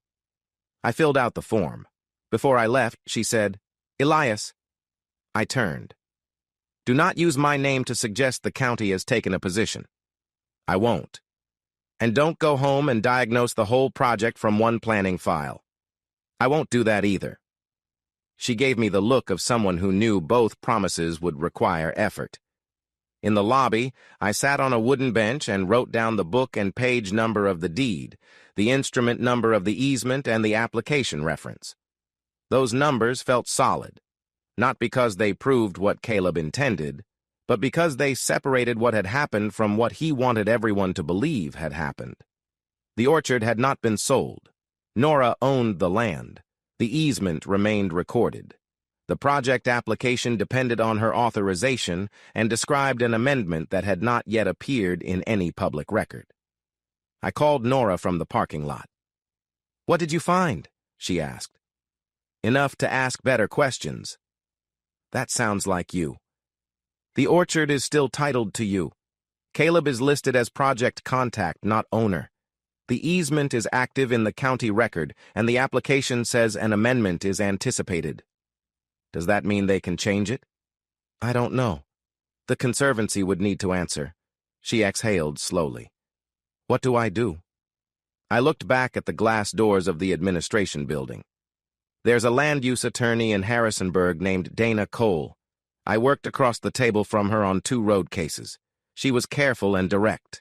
I filled out the form. Before I left, she said, Elias. I turned. Do not use my name to suggest the county has taken a position. I won't. And don't go home and diagnose the whole project from one planning file. I won't do that either. She gave me the look of someone who knew both promises would require effort. In the lobby, I sat on a wooden bench and wrote down the book and page number of the deed, the instrument number of the easement, and the application reference. Those numbers felt solid, not because they proved what Caleb intended, but because they separated what had happened from what he wanted everyone to believe had happened. The orchard had not been sold. Nora owned the land. The easement remained recorded. The project application depended on her authorization and described an amendment that had not yet appeared in any public record. I called Nora from the parking lot. What did you find? She asked. Enough to ask better questions. That sounds like you. The orchard is still titled to you. Caleb is listed as project contact, not owner. The easement is active in the county record, and the application says an amendment is anticipated. Does that mean they can change it? I don't know. The Conservancy would need to answer. She exhaled slowly. What do I do? I looked back at the glass doors of the administration building. There's a land use attorney in Harrisonburg named Dana Cole. I worked across the table from her on 2 road cases. She was careful and direct.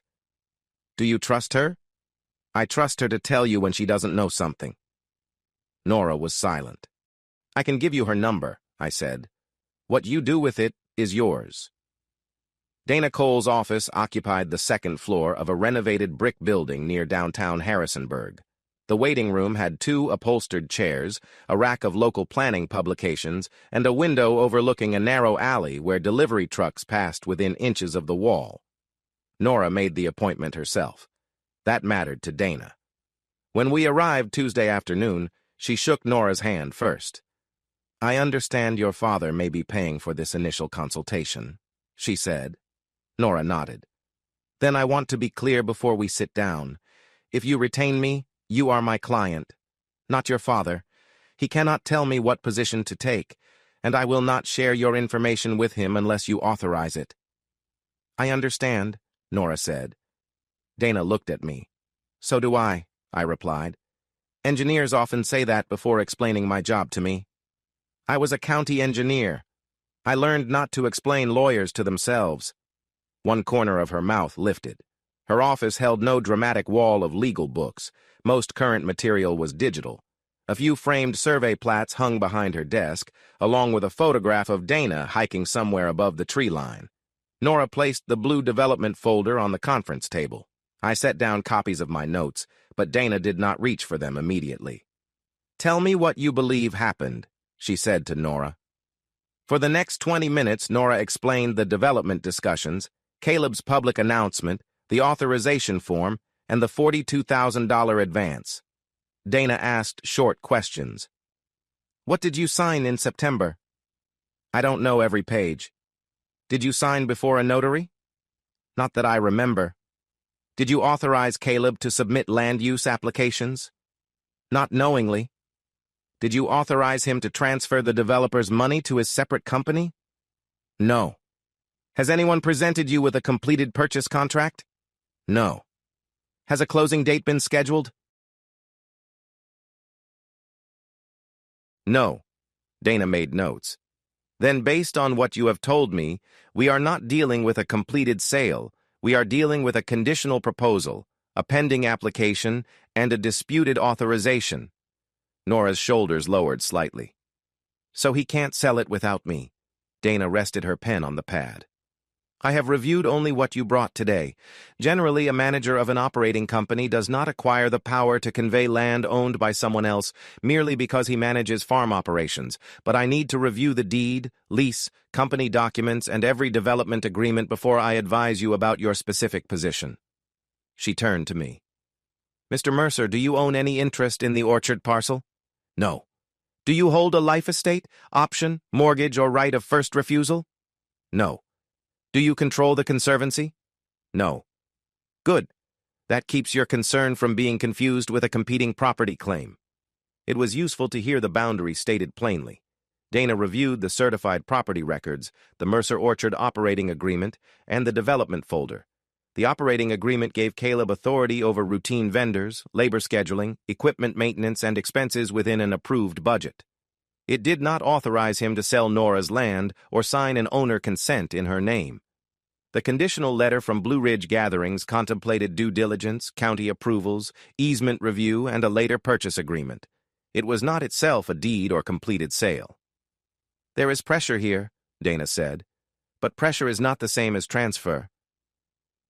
Do you trust her? I trust her to tell you when she doesn't know something. Nora was silent. I can give you her number, I said. What you do with it is yours. Dana Cole's office occupied the 2nd floor of a renovated brick building near downtown Harrisonburg. The waiting room had 2 upholstered chairs, a rack of local planning publications, and a window overlooking a narrow alley where delivery trucks passed within inches of the wall. Nora made the appointment herself. That mattered to Dana. When we arrived Tuesday afternoon, she shook Nora's hand first. I understand your father may be paying for this initial consultation, she said. Nora nodded. Then I want to be clear before we sit down. If you retain me, you are my client, not your father. He cannot tell me what position to take, and I will not share your information with him unless you authorize it. I understand, Nora said. Dana looked at me. So do I replied. Engineers often say that before explaining my job to me. I was a county engineer. I learned not to explain lawyers to themselves. One corner of her mouth lifted. Her office held no dramatic wall of legal books. Most current material was digital. A few framed survey plats hung behind her desk, along with a photograph of Dana hiking somewhere above the tree line. Nora placed the blue development folder on the conference table. I set down copies of my notes, but Dana did not reach for them immediately. Tell me what you believe happened, she said to Nora. For the next 20 minutes, Nora explained the development discussions, Caleb's public announcement, the authorization form, and the $42,000 advance. Dana asked short questions. What did you sign in September? I don't know every page. Did you sign before a notary? Not that I remember. Did you authorize Caleb to submit land use applications? Not knowingly. Did you authorize him to transfer the developer's money to his separate company? No. Has anyone presented you with a completed purchase contract? No. Has a closing date been scheduled? No. Dana made notes. Then, based on what you have told me, we are not dealing with a completed sale. We are dealing with a conditional proposal, a pending application, and a disputed authorization. Nora's shoulders lowered slightly. So he can't sell it without me. Dana rested her pen on the pad. I have reviewed only what you brought today. Generally, a manager of an operating company does not acquire the power to convey land owned by someone else merely because he manages farm operations, but I need to review the deed, lease, company documents, and every development agreement before I advise you about your specific position. She turned to me. Mr. Mercer, do you own any interest in the orchard parcel? No. Do you hold a life estate, option, mortgage, or right of first refusal? No. Do you control the conservancy? No. Good. That keeps your concern from being confused with a competing property claim. It was useful to hear the boundaries stated plainly. Dana reviewed the certified property records, the Mercer Orchard operating agreement, and the development folder. The operating agreement gave Caleb authority over routine vendors, labor scheduling, equipment maintenance, and expenses within an approved budget. It did not authorize him to sell Nora's land or sign an owner consent in her name. The conditional letter from Blue Ridge Gatherings contemplated due diligence, county approvals, easement review, and a later purchase agreement. It was not itself a deed or completed sale. There is pressure here, Dana said, but pressure is not the same as transfer.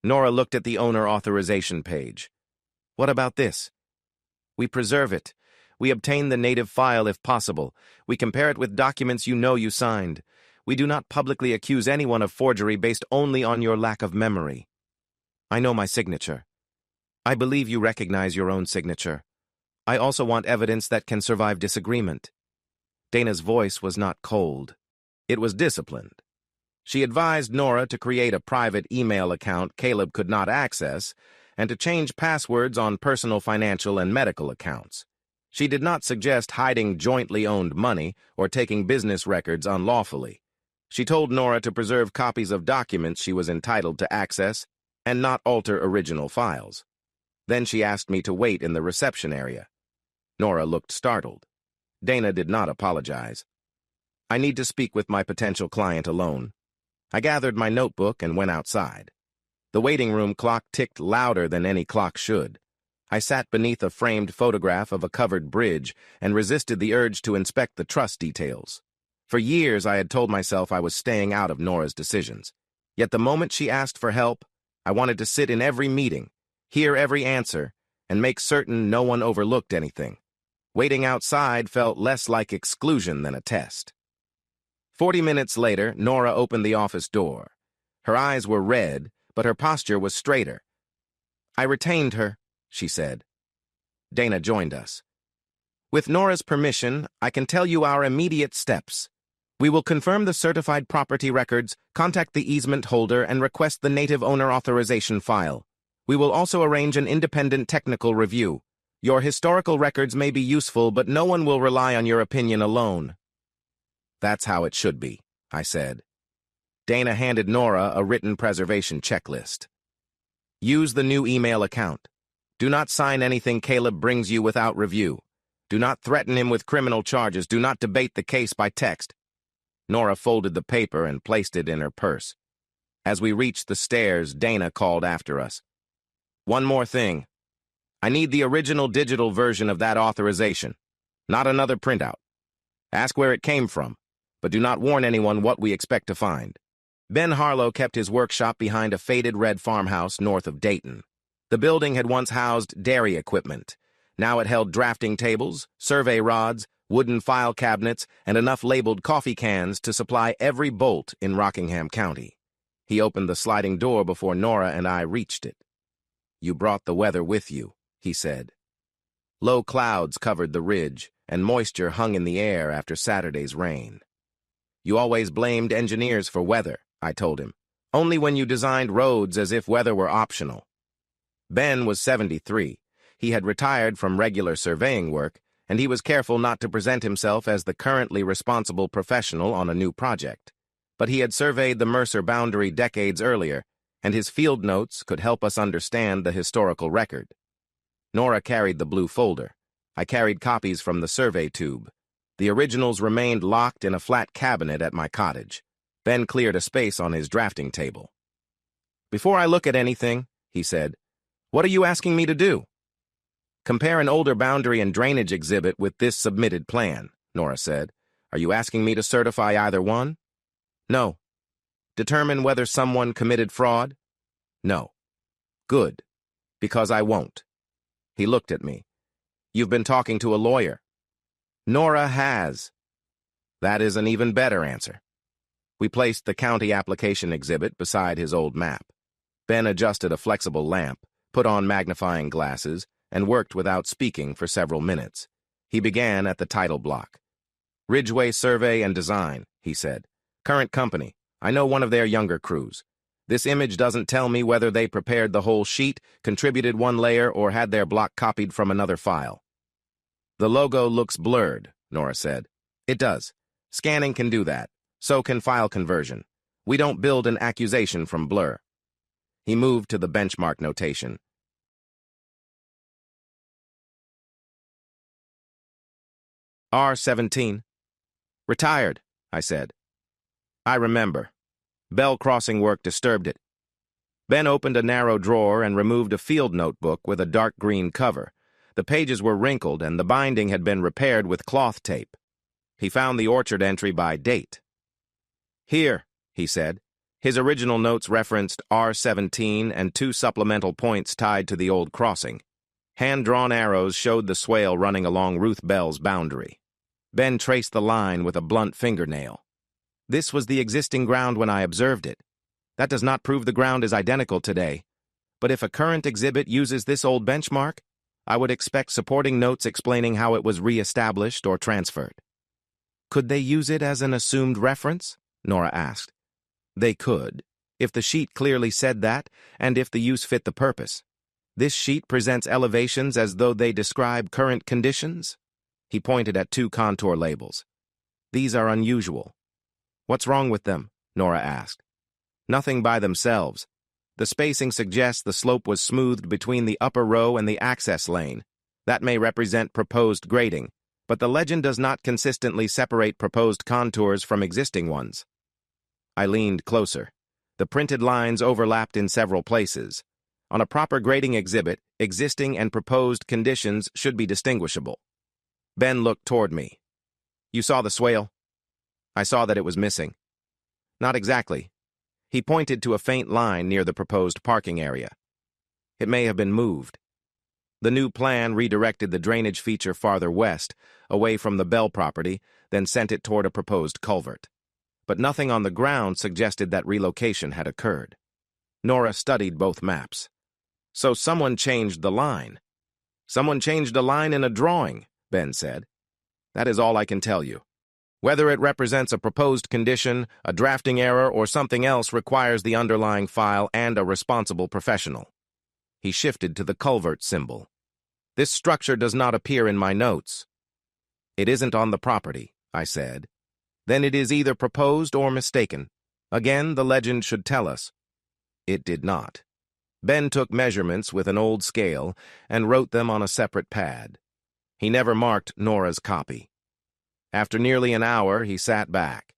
Nora looked at the owner authorization page. What about this? We preserve it. We obtain the native file if possible. We compare it with documents you know you signed. We do not publicly accuse anyone of forgery based only on your lack of memory. I know my signature. I believe you recognize your own signature. I also want evidence that can survive disagreement. Dana's voice was not cold. It was disciplined. She advised Nora to create a private email account Caleb could not access and to change passwords on personal financial and medical accounts. She did not suggest hiding jointly owned money or taking business records unlawfully. She told Nora to preserve copies of documents she was entitled to access and not alter original files. Then she asked me to wait in the reception area. Nora looked startled. Dana did not apologize. I need to speak with my potential client alone. I gathered my notebook and went outside. The waiting room clock ticked louder than any clock should. I sat beneath a framed photograph of a covered bridge and resisted the urge to inspect the truss details. For years, I had told myself I was staying out of Nora's decisions. Yet the moment she asked for help, I wanted to sit in every meeting, hear every answer, and make certain no one overlooked anything. Waiting outside felt less like exclusion than a test. 40 minutes later, Nora opened the office door. Her eyes were red, but her posture was straighter. I retained her, she said. Dana joined us. With Nora's permission, I can tell you our immediate steps. We will confirm the certified property records, contact the easement holder, and request the native owner authorization file. We will also arrange an independent technical review. Your historical records may be useful, but no one will rely on your opinion alone. That's how it should be, I said. Dana handed Nora a written preservation checklist. Use the new email account. Do not sign anything Caleb brings you without review. Do not threaten him with criminal charges. Do not debate the case by text. Nora folded the paper and placed it in her purse. As we reached the stairs, Dana called after us. One more thing. I need the original digital version of that authorization, not another printout. Ask where it came from, but do not warn anyone what we expect to find. Ben Harlow kept his workshop behind a faded red farmhouse north of Dayton. The building had once housed dairy equipment. Now it held drafting tables, survey rods, wooden file cabinets, and enough labeled coffee cans to supply every bolt in Rockingham County. He opened the sliding door before Nora and I reached it. You brought the weather with you, he said. Low clouds covered the ridge, and moisture hung in the air after Saturday's rain. You always blamed engineers for weather, I told him, only when you designed roads as if weather were optional. Ben was 73. He had retired from regular surveying work, and he was careful not to present himself as the currently responsible professional on a new project. But he had surveyed the Mercer boundary decades earlier, and his field notes could help us understand the historical record. Nora carried the blue folder. I carried copies from the survey tube. The originals remained locked in a flat cabinet at my cottage. Ben cleared a space on his drafting table. Before I look at anything, he said, what are you asking me to do? Compare an older boundary and drainage exhibit with this submitted plan, Nora said. Are you asking me to certify either one? No. Determine whether someone committed fraud? No. Good, because I won't. He looked at me. You've been talking to a lawyer. Nora has. That is an even better answer. We placed the county application exhibit beside his old map. Ben adjusted a flexible lamp, put on magnifying glasses, and worked without speaking for several minutes. He began at the title block. Ridgeway Survey and Design, he said. Current company. I know one of their younger crews. This image doesn't tell me whether they prepared the whole sheet, contributed one layer, or had their block copied from another file. The logo looks blurred, Nora said. It does. Scanning can do that. So can file conversion. We don't build an accusation from blur. He moved to the benchmark notation. R17. Retired, I said. I remember. Bell crossing work disturbed it. Ben opened a narrow drawer and removed a field notebook with a dark green cover. The pages were wrinkled and the binding had been repaired with cloth tape. He found the orchard entry by date. Here, he said. His original notes referenced R17 and 2 supplemental points tied to the old crossing. Hand-drawn arrows showed the swale running along Ruth Bell's boundary. Ben traced the line with a blunt fingernail. This was the existing ground when I observed it. That does not prove the ground is identical today. But if a current exhibit uses this old benchmark, I would expect supporting notes explaining how it was re-established or transferred. Could they use it as an assumed reference? Nora asked. They could, if the sheet clearly said that, and if the use fit the purpose. This sheet presents elevations as though they describe current conditions. He pointed at 2 contour labels. These are unusual. What's wrong with them? Nora asked. Nothing by themselves. The spacing suggests the slope was smoothed between the upper row and the access lane. That may represent proposed grading, but the legend does not consistently separate proposed contours from existing ones. I leaned closer. The printed lines overlapped in several places. On a proper grading exhibit, existing and proposed conditions should be distinguishable. Ben looked toward me. You saw the swale? I saw that it was missing. Not exactly. He pointed to a faint line near the proposed parking area. It may have been moved. The new plan redirected the drainage feature farther west, away from the Bell property, then sent it toward a proposed culvert. But nothing on the ground suggested that relocation had occurred. Nora studied both maps. So someone changed the line. Someone changed a line in a drawing, Ben said. That is all I can tell you. Whether it represents a proposed condition, a drafting error, or something else requires the underlying file and a responsible professional. He shifted to the culvert symbol. This structure does not appear in my notes. It isn't on the property, I said. Then it is either proposed or mistaken. Again, the legend should tell us. It did not. Ben took measurements with an old scale and wrote them on a separate pad. He never marked Nora's copy. After nearly an hour, he sat back.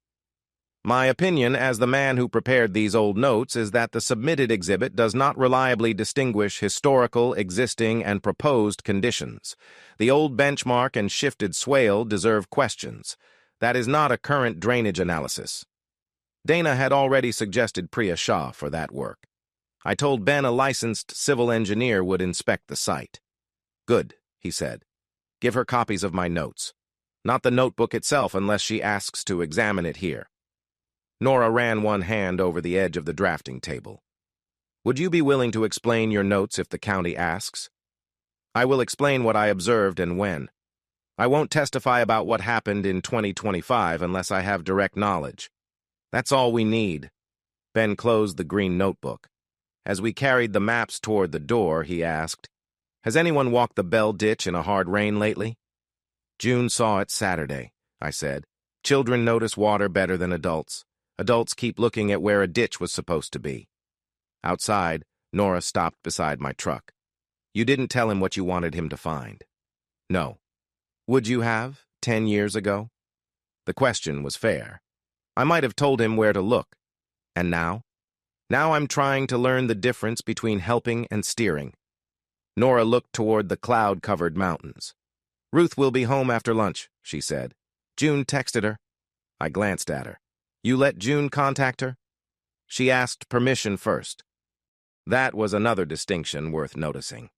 My opinion as the man who prepared these old notes is that the submitted exhibit does not reliably distinguish historical, existing, and proposed conditions. The old benchmark and shifted swale deserve questions. That is not a current drainage analysis. Dana had already suggested Priya Shah for that work. I told Ben a licensed civil engineer would inspect the site. Good, he said. Give her copies of my notes. Not the notebook itself unless she asks to examine it here. Nora ran one hand over the edge of the drafting table. Would you be willing to explain your notes if the county asks? I will explain what I observed and when. I won't testify about what happened in 2025 unless I have direct knowledge. That's all we need. Ben closed the green notebook. As we carried the maps toward the door, he asked, Has anyone walked the Bell Ditch in a hard rain lately? June saw it Saturday, I said. Children notice water better than adults. Adults keep looking at where a ditch was supposed to be. Outside, Nora stopped beside my truck. You didn't tell him what you wanted him to find. No. Would you have, 10 years ago? The question was fair. I might have told him where to look. And now? Now I'm trying to learn the difference between helping and steering. Nora looked toward the cloud-covered mountains. Ruth will be home after lunch, she said. June texted her. I glanced at her. You let June contact her? She asked permission first. That was another distinction worth noticing.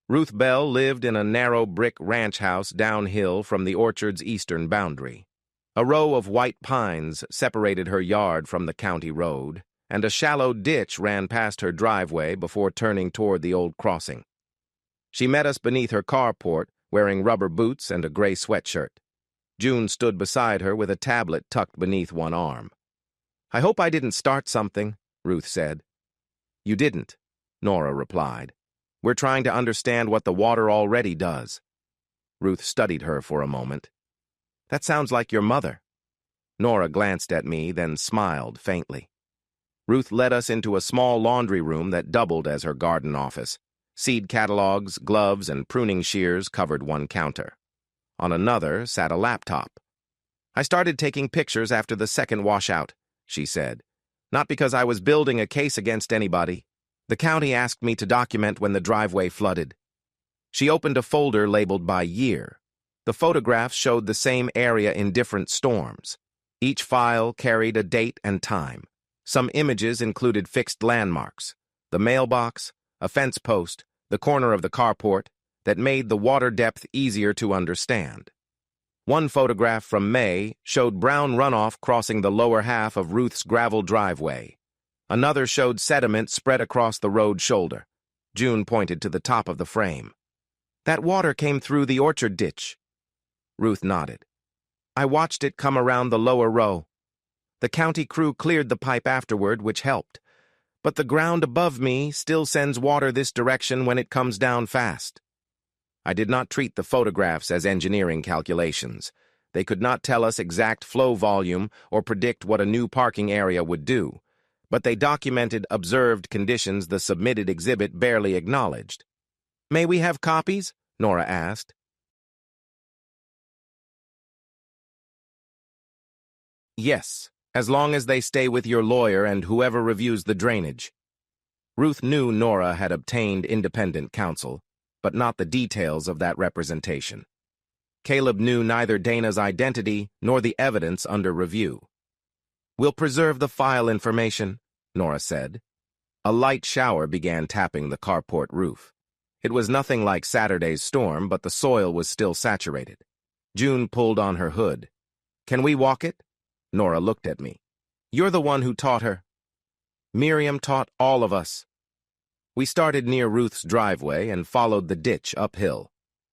Ruth Bell lived in a narrow brick ranch house downhill from the orchard's eastern boundary. A row of white pines separated her yard from the county road, and a shallow ditch ran past her driveway before turning toward the old crossing. She met us beneath her carport, wearing rubber boots and a gray sweatshirt. June stood beside her with a tablet tucked beneath one arm. "I hope I didn't start something," Ruth said. "You didn't," Nora replied. "We're trying to understand what the water already does." Ruth studied her for a moment. "That sounds like your mother." Nora glanced at me, then smiled faintly. Ruth led us into a small laundry room that doubled as her garden office. Seed catalogs, gloves, and pruning shears covered one counter. On another sat a laptop. "I started taking pictures after the second washout," she said. "Not because I was building a case against anybody. The county asked me to document when the driveway flooded." She opened a folder labeled by year. The photographs showed the same area in different storms. Each file carried a date and time. Some images included fixed landmarks, the mailbox, a fence post, the corner of the carport, that made the water depth easier to understand. One photograph from May showed brown runoff crossing the lower half of Ruth's gravel driveway. Another showed sediment spread across the road shoulder. June pointed to the top of the frame. "That water came through the orchard ditch." Ruth nodded. "I watched it come around the lower row. The county crew cleared the pipe afterward, which helped. But the ground above me still sends water this direction when it comes down fast." I did not treat the photographs as engineering calculations. They could not tell us exact flow volume or predict what a new parking area would do, but they documented observed conditions the submitted exhibit barely acknowledged. "May we have copies?" Nora asked. "Yes, as long as they stay with your lawyer and whoever reviews the drainage." Ruth knew Nora had obtained independent counsel, but not the details of that representation. Caleb knew neither Dana's identity nor the evidence under review. "We'll preserve the file information," Nora said. A light shower began tapping the carport roof. It was nothing like Saturday's storm, but the soil was still saturated. June pulled on her hood. "Can we walk it?" Nora looked at me. "You're the one who taught her." "Miriam taught all of us." We started near Ruth's driveway and followed the ditch uphill.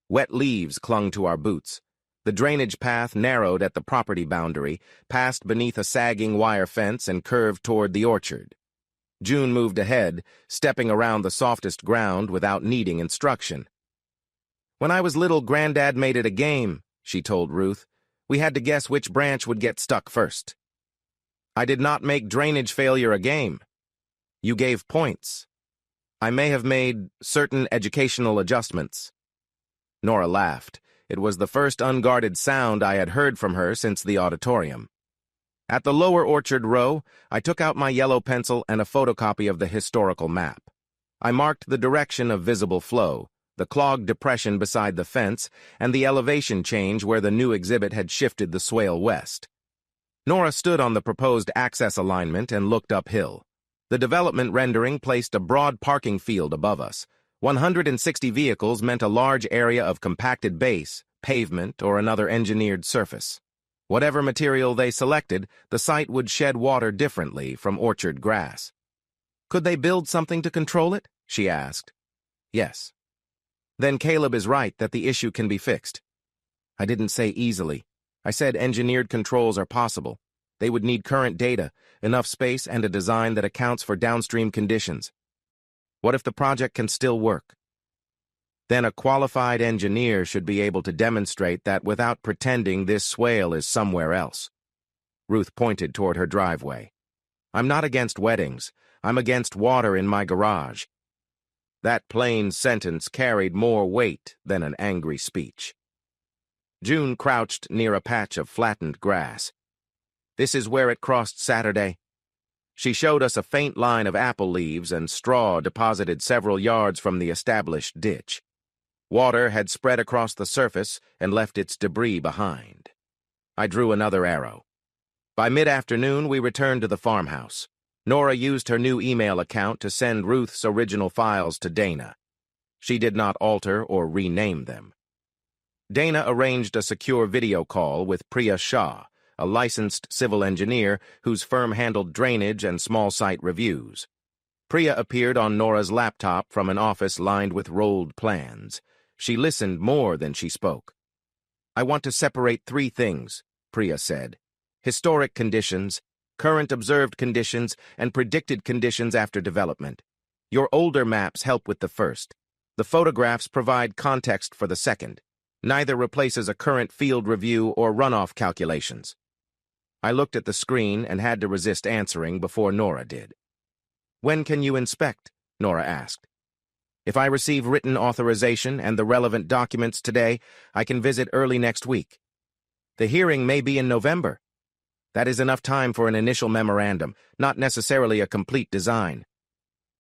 Wet leaves clung to our boots. The drainage path narrowed at the property boundary, passed beneath a sagging wire fence, and curved toward the orchard. June moved ahead, stepping around the softest ground without needing instruction. "When I was little, Granddad made it a game," she told Ruth. "We had to guess which branch would get stuck first." "I did not make drainage failure a game. You gave points. I may have made certain educational adjustments." Nora laughed. It was the first unguarded sound I had heard from her since the auditorium. At the lower orchard row, I took out my yellow pencil and a photocopy of the historical map. I marked the direction of visible flow, the clogged depression beside the fence, and the elevation change where the new exhibit had shifted the swale west. Nora stood on the proposed access alignment and looked uphill. The development rendering placed a broad parking field above us. 160 vehicles meant a large area of compacted base, pavement, or another engineered surface. Whatever material they selected, the site would shed water differently from orchard grass. "Could they build something to control it?" she asked. "Yes." "Then Caleb is right that the issue can be fixed." I didn't say easily. I said engineered controls are possible. They would need current data, enough space, and a design that accounts for downstream conditions. What if the project can still work? Then a qualified engineer should be able to demonstrate that without pretending this swale is somewhere else. Ruth pointed toward her driveway. "I'm not against weddings. I'm against water in my garage." That plain sentence carried more weight than an angry speech. June crouched near a patch of flattened grass. "This is where it crossed Saturday." She showed us a faint line of apple leaves and straw deposited several yards from the established ditch. Water had spread across the surface and left its debris behind. I drew another arrow. By mid-afternoon, we returned to the farmhouse. Nora used her new email account to send Ruth's original files to Dana. She did not alter or rename them. Dana arranged a secure video call with Priya Shah, a licensed civil engineer whose firm handled drainage and small site reviews. Priya appeared on Nora's laptop from an office lined with rolled plans. She listened more than she spoke. "I want to separate three things," Priya said. "Historic conditions, current observed conditions, and predicted conditions after development. Your older maps help with the first. The photographs provide context for the second. Neither replaces a current field review or runoff calculations." I looked at the screen and had to resist answering before Nora did. "When can you inspect?" Nora asked. "If I receive written authorization and the relevant documents today, I can visit early next week. The hearing may be in November. That is enough time for an initial memorandum, not necessarily a complete design."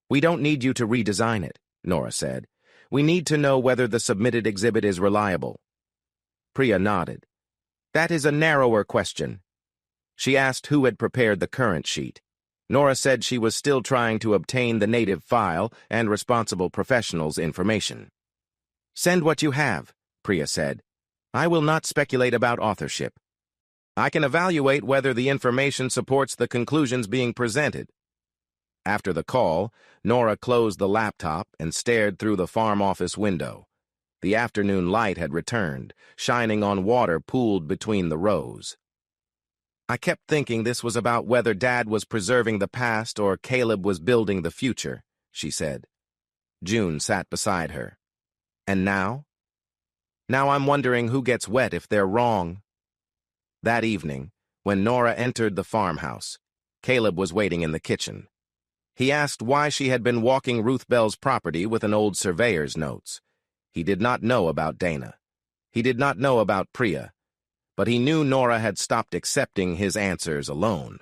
"We don't need you to redesign it," Nora said. "We need to know whether the submitted exhibit is reliable." Priya nodded. "That is a narrower question." She asked who had prepared the current sheet. Nora said she was still trying to obtain the native file and responsible professionals' information. "Send what you have," Priya said. "I will not speculate about authorship. I can evaluate whether the information supports the conclusions being presented." After the call, Nora closed the laptop and stared through the farm office window. The afternoon light had returned, shining on water pooled between the rows. "I kept thinking this was about whether Dad was preserving the past or Caleb was building the future," she said. June sat beside her. "And now?" "Now I'm wondering who gets wet if they're wrong." That evening, when Nora entered the farmhouse, Caleb was waiting in the kitchen. He asked why she had been walking Ruth Bell's property with an old surveyor's notes. He did not know about Dana. He did not know about Priya, but he knew Nora had stopped accepting his answers alone.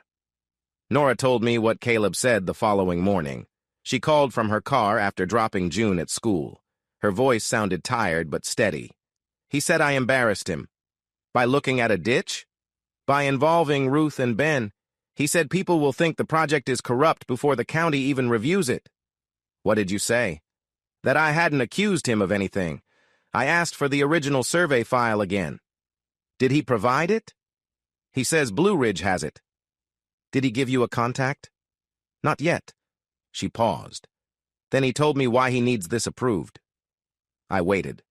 Nora told me what Caleb said the following morning. She called from her car after dropping June at school. Her voice sounded tired but steady. "He said I embarrassed him. By looking at a ditch? By involving Ruth and Ben. He said people will think the project is corrupt before the county even reviews it." "What did you say?" "That I hadn't accused him of anything. I asked for the original survey file again." "Did he provide it?" "He says Blue Ridge has it." "Did he give you a contact?" "Not yet." She paused. "Then he told me why he needs this approved." I waited.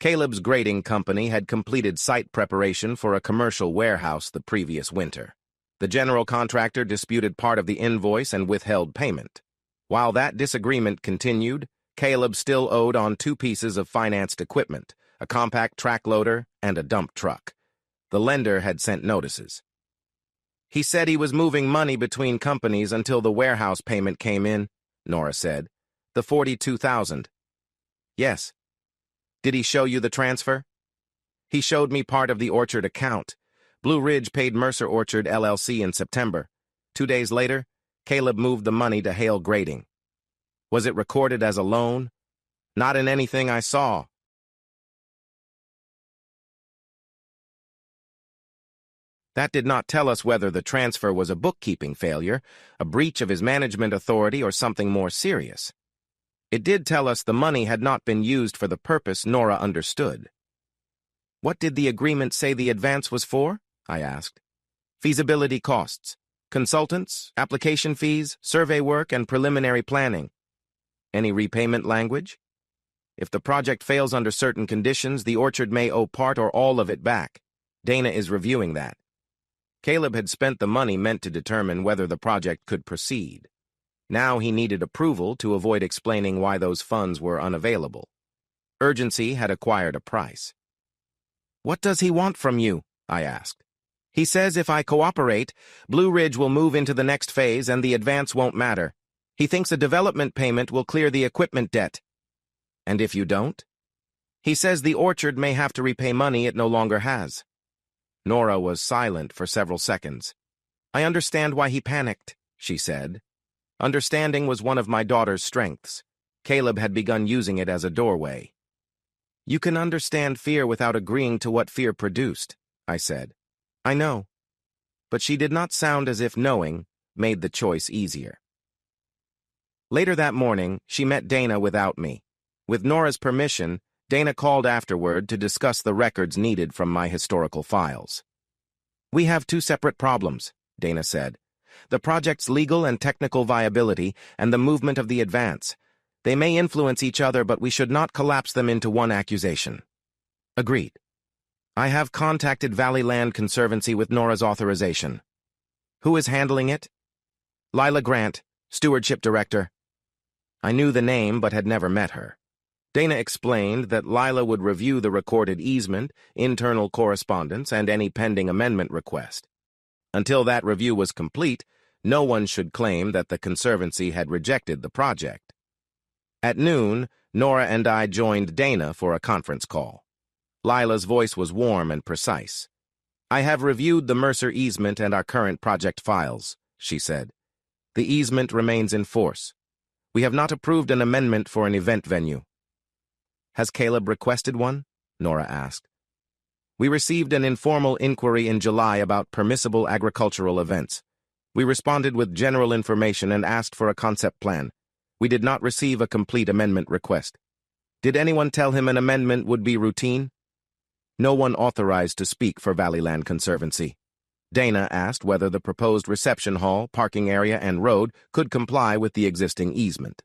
Caleb's grading company had completed site preparation for a commercial warehouse the previous winter. The general contractor disputed part of the invoice and withheld payment. While that disagreement continued, Caleb still owed on 2 pieces of financed equipment, a compact track loader and a dump truck. The lender had sent notices. "He said he was moving money between companies until the warehouse payment came in," Nora said. "The $42,000. "Yes." "Did he show you the transfer?" "He showed me part of the orchard account. Blue Ridge paid Mercer Orchard LLC in September. 2 days later, Caleb moved the money to Hale Grading." "Was it recorded as a loan?" "Not in anything I saw." That did not tell us whether the transfer was a bookkeeping failure, a breach of his management authority, or something more serious. It did tell us the money had not been used for the purpose Nora understood. "What did the agreement say the advance was for?" I asked. "Feasibility costs, consultants, application fees, survey work, and preliminary planning." "Any repayment language?" "If the project fails under certain conditions, the orchard may owe part or all of it back. Dana is reviewing that." Caleb had spent the money meant to determine whether the project could proceed. Now he needed approval to avoid explaining why those funds were unavailable. Urgency had acquired a price. "What does he want from you?" I asked. "He says if I cooperate, Blue Ridge will move into the next phase and the advance won't matter. He thinks a development payment will clear the equipment debt." "And if you don't?" "He says the orchard may have to repay money it no longer has." Nora was silent for several seconds. "I understand why he panicked," she said. Understanding was one of my daughter's strengths. Caleb had begun using it as a doorway. "You can understand fear without agreeing to what fear produced," I said. "I know." But she did not sound as if knowing made the choice easier. Later that morning, she met Dana without me. With Nora's permission, Dana called afterward to discuss the records needed from my historical files. "We have two separate problems," Dana said. "The project's legal and technical viability and the movement of the advance. They may influence each other, but we should not collapse them into one accusation." "Agreed. I have contacted Valley Land Conservancy with Nora's authorization." "Who is handling it?" "Lila Grant, Stewardship Director." I knew the name but had never met her. Dana explained that Lila would review the recorded easement, internal correspondence, and any pending amendment request. Until that review was complete, no one should claim that the Conservancy had rejected the project. At noon, Nora and I joined Dana for a conference call. Lila's voice was warm and precise. "I have reviewed the Mercer easement and our current project files," she said. "The easement remains in force. We have not approved an amendment for an event venue." "Has Caleb requested one?" Nora asked. "We received an informal inquiry in July about permissible agricultural events. We responded with general information and asked for a concept plan. We did not receive a complete amendment request. Did anyone tell him an amendment would be routine?" "No one authorized to speak for Valley Land Conservancy." Dana asked whether the proposed reception hall, parking area, and road could comply with the existing easement.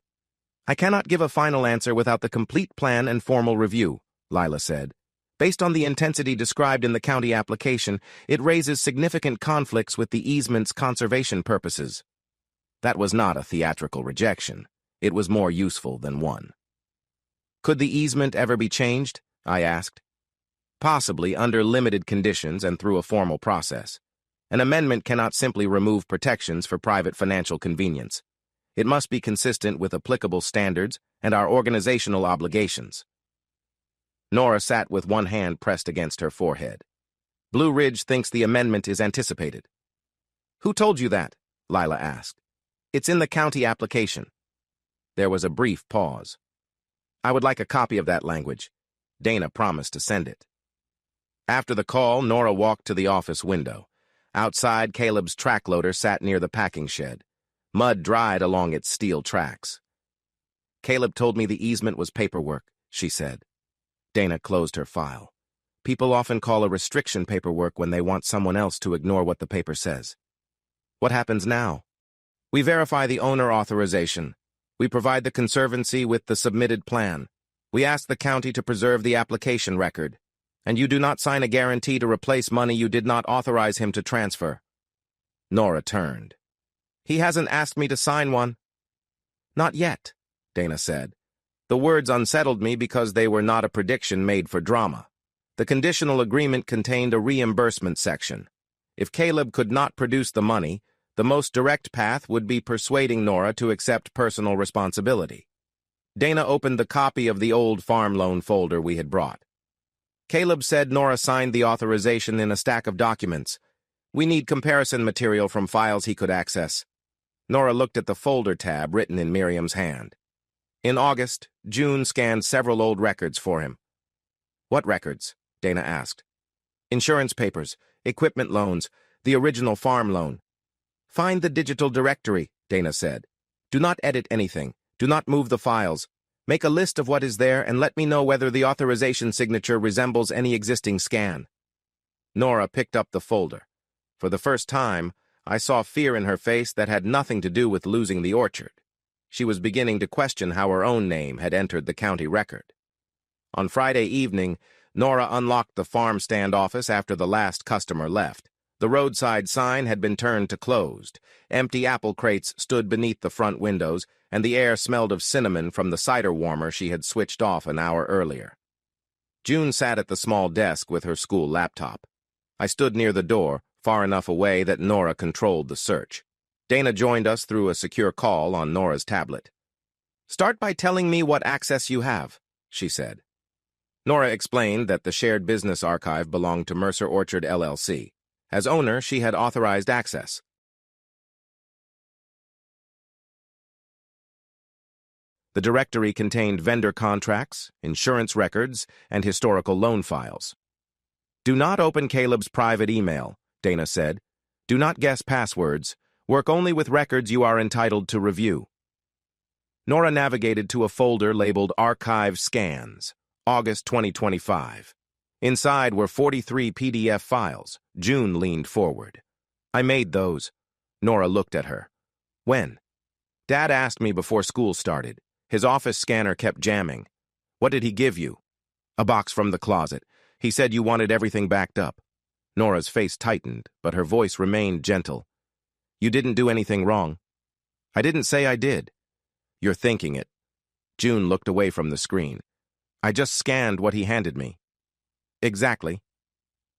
"I cannot give a final answer without the complete plan and formal review," Lila said. "Based on the intensity described in the county application, it raises significant conflicts with the easement's conservation purposes." That was not a theatrical rejection. It was more useful than one. "Could the easement ever be changed?" I asked. "Possibly, under limited conditions and through a formal process. An amendment cannot simply remove protections for private financial convenience. It must be consistent with applicable standards and our organizational obligations." Nora sat with one hand pressed against her forehead. "Blue Ridge thinks the amendment is anticipated." "Who told you that?" Lila asked. "It's in the county application." There was a brief pause. "I would like a copy of that language." Dana promised to send it. After the call, Nora walked to the office window. Outside, Caleb's track loader sat near the packing shed. Mud dried along its steel tracks. "Caleb told me the easement was paperwork," she said. Dana closed her file. "People often call a restriction paperwork when they want someone else to ignore what the paper says." "What happens now?" "We verify the owner authorization. We provide the Conservancy with the submitted plan. We ask the county to preserve the application record. And you do not sign a guarantee to replace money you did not authorize him to transfer." Nora turned. "He hasn't asked me to sign one." "Not yet," Dana said. The words unsettled me because they were not a prediction made for drama. The conditional agreement contained a reimbursement section. If Caleb could not produce the money, the most direct path would be persuading Nora to accept personal responsibility. Dana opened the copy of the old farm loan folder we had brought. "Caleb said Nora signed the authorization in a stack of documents. We need comparison material from files he could access." Nora looked at the folder tab written in Miriam's hand. In August, June scanned several old records for him. "What records?" Dana asked. "Insurance papers, equipment loans, the original farm loan." "Find the digital directory," Dana said. "Do not edit anything. Do not move the files. Make a list of what is there and let me know whether the authorization signature resembles any existing scan." Nora picked up the folder. For the first time, I saw fear in her face that had nothing to do with losing the orchard. She was beginning to question how her own name had entered the county record. On Friday evening, Nora unlocked the farm stand office after the last customer left. The roadside sign had been turned to closed. Empty apple crates stood beneath the front windows, and the air smelled of cinnamon from the cider warmer she had switched off an hour earlier. June sat at the small desk with her school laptop. I stood near the door, far enough away that Nora controlled the search. Dana joined us through a secure call on Nora's tablet. "Start by telling me what access you have," she said. Nora explained that the shared business archive belonged to Mercer Orchard LLC. As owner, she had authorized access. The directory contained vendor contracts, insurance records, and historical loan files. "Do not open Caleb's private email," Dana said. "Do not guess passwords. Work only with records you are entitled to review. Nora navigated to a folder labeled Archive Scans, August 2025. Inside were 43 PDF files. June leaned forward. I made those. Nora looked at her. When? Dad asked me before school started. His office scanner kept jamming. What did he give you? A box from the closet. He said you wanted everything backed up. Nora's face tightened, but her voice remained gentle. You didn't do anything wrong. I didn't say I did. You're thinking it. June looked away from the screen. I just scanned what he handed me. Exactly.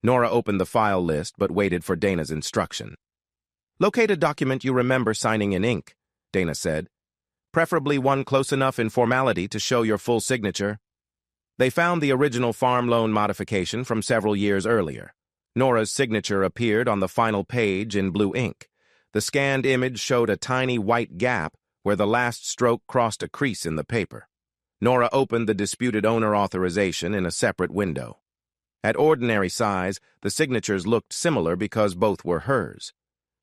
Nora opened the file list but waited for Dana's instruction. Locate a document you remember signing in ink, Dana said. Preferably one close enough in formality to show your full signature. They found the original farm loan modification from several years earlier. Nora's signature appeared on the final page in blue ink. The scanned image showed a tiny white gap where the last stroke crossed a crease in the paper. Nora opened the disputed owner authorization in a separate window. At ordinary size, the signatures looked similar because both were hers.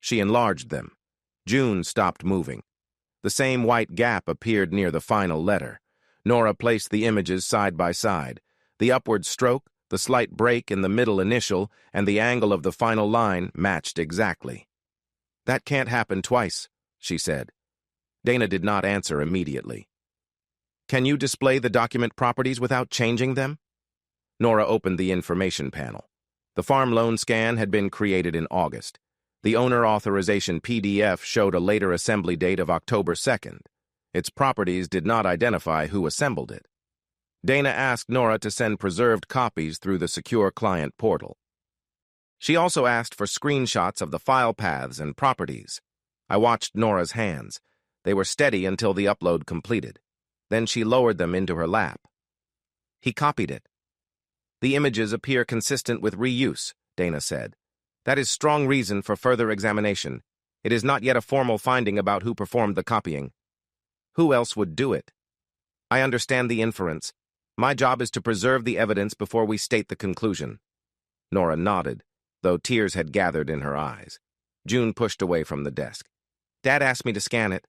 She enlarged them. June stopped moving. The same white gap appeared near the final letter. Nora placed the images side by side. The upward stroke, the slight break in the middle initial, and the angle of the final line matched exactly. That can't happen twice, she said. Dana did not answer immediately. Can you display the document properties without changing them? Nora opened the information panel. The farm loan scan had been created in August. The owner authorization PDF showed a later assembly date of October 2nd. Its properties did not identify who assembled it. Dana asked Nora to send preserved copies through the secure client portal. She also asked for screenshots of the file paths and properties. I watched Nora's hands. They were steady until the upload completed. Then she lowered them into her lap. He copied it. The images appear consistent with reuse, Dana said. That is strong reason for further examination. It is not yet a formal finding about who performed the copying. Who else would do it? I understand the inference. My job is to preserve the evidence before we state the conclusion. Nora nodded, though tears had gathered in her eyes. June pushed away from the desk. Dad asked me to scan it.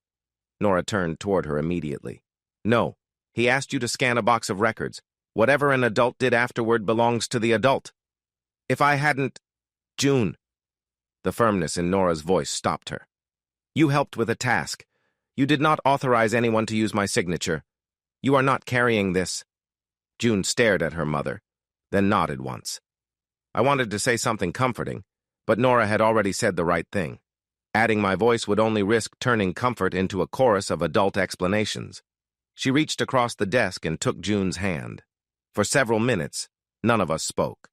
Nora turned toward her immediately. No, he asked you to scan a box of records. Whatever an adult did afterward belongs to the adult. If I hadn't... June. The firmness in Nora's voice stopped her. You helped with a task. You did not authorize anyone to use my signature. You are not carrying this. June stared at her mother, then nodded once. I wanted to say something comforting, but Nora had already said the right thing. Adding my voice would only risk turning comfort into a chorus of adult explanations. She reached across the desk and took June's hand. For several minutes, none of us spoke.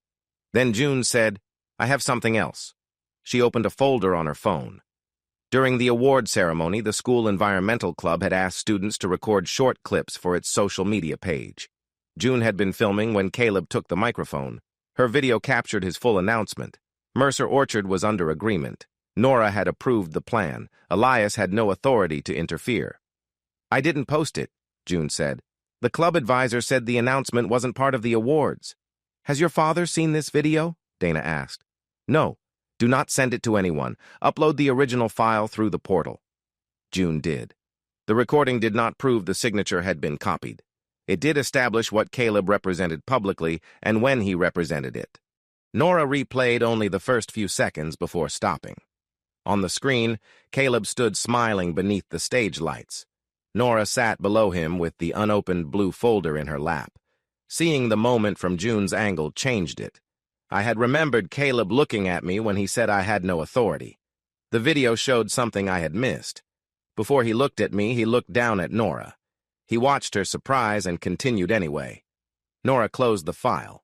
Then June said, I have something else. She opened a folder on her phone. During the award ceremony, the school environmental club had asked students to record short clips for its social media page. June had been filming when Caleb took the microphone. Her video captured his full announcement. Mercer Orchard was under agreement. Nora had approved the plan. Elias had no authority to interfere. I didn't post it, June said. The club advisor said the announcement wasn't part of the awards. Has your father seen this video? Dana asked. No. Do not send it to anyone. Upload the original file through the portal. June did. The recording did not prove the signature had been copied. It did establish what Caleb represented publicly and when he represented it. Nora replayed only the first few seconds before stopping. On the screen, Caleb stood smiling beneath the stage lights. Nora sat below him with the unopened blue folder in her lap. Seeing the moment from June's angle changed it. I had remembered Caleb looking at me when he said I had no authority. The video showed something I had missed. Before he looked at me, he looked down at Nora. He watched her surprise and continued anyway. Nora closed the file.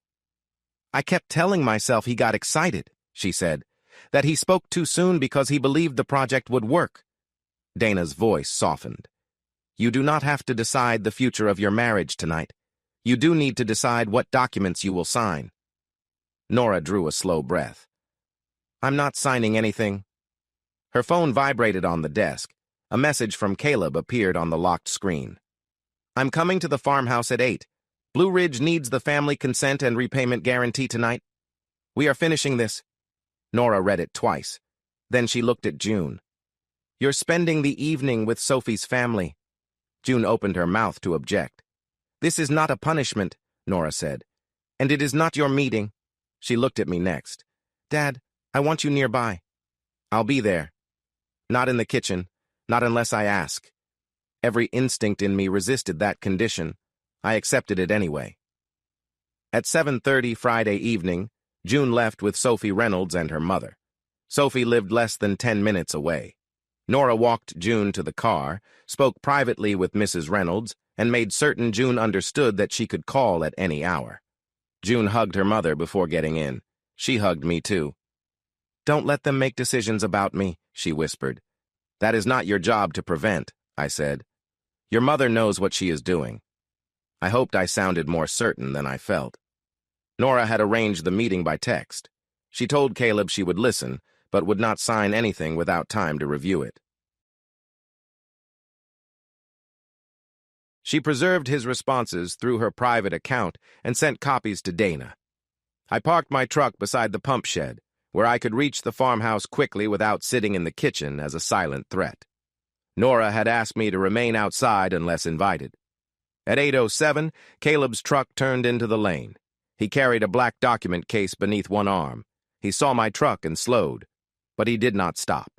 I kept telling myself he got excited, she said, that he spoke too soon because he believed the project would work. Dana's voice softened. You do not have to decide the future of your marriage tonight. You do need to decide what documents you will sign. Nora drew a slow breath. I'm not signing anything. Her phone vibrated on the desk. A message from Caleb appeared on the locked screen. I'm coming to the farmhouse at 8. Blue Ridge needs the family consent and repayment guarantee tonight. We are finishing this. Nora read it twice. Then she looked at June. You're spending the evening with Sophie's family. June opened her mouth to object. This is not a punishment, Nora said. And it is not your meeting. She looked at me next. Dad, I want you nearby. I'll be there. Not in the kitchen, not unless I ask. Every instinct in me resisted that condition. I accepted it anyway. At 7:30 Friday evening, June left with Sophie Reynolds and her mother. Sophie lived less than 10 minutes away. Nora walked June to the car, spoke privately with Mrs. Reynolds, and made certain June understood that she could call at any hour. June hugged her mother before getting in. She hugged me too. Don't let them make decisions about me, she whispered. That is not your job to prevent, I said. Your mother knows what she is doing. I hoped I sounded more certain than I felt. Nora had arranged the meeting by text. She told Caleb she would listen, but would not sign anything without time to review it. She preserved his responses through her private account and sent copies to Dana. I parked my truck beside the pump shed, where I could reach the farmhouse quickly without sitting in the kitchen as a silent threat. Nora had asked me to remain outside unless invited. At 8:07, Caleb's truck turned into the lane. He carried a black document case beneath one arm. He saw my truck and slowed, but he did not stop.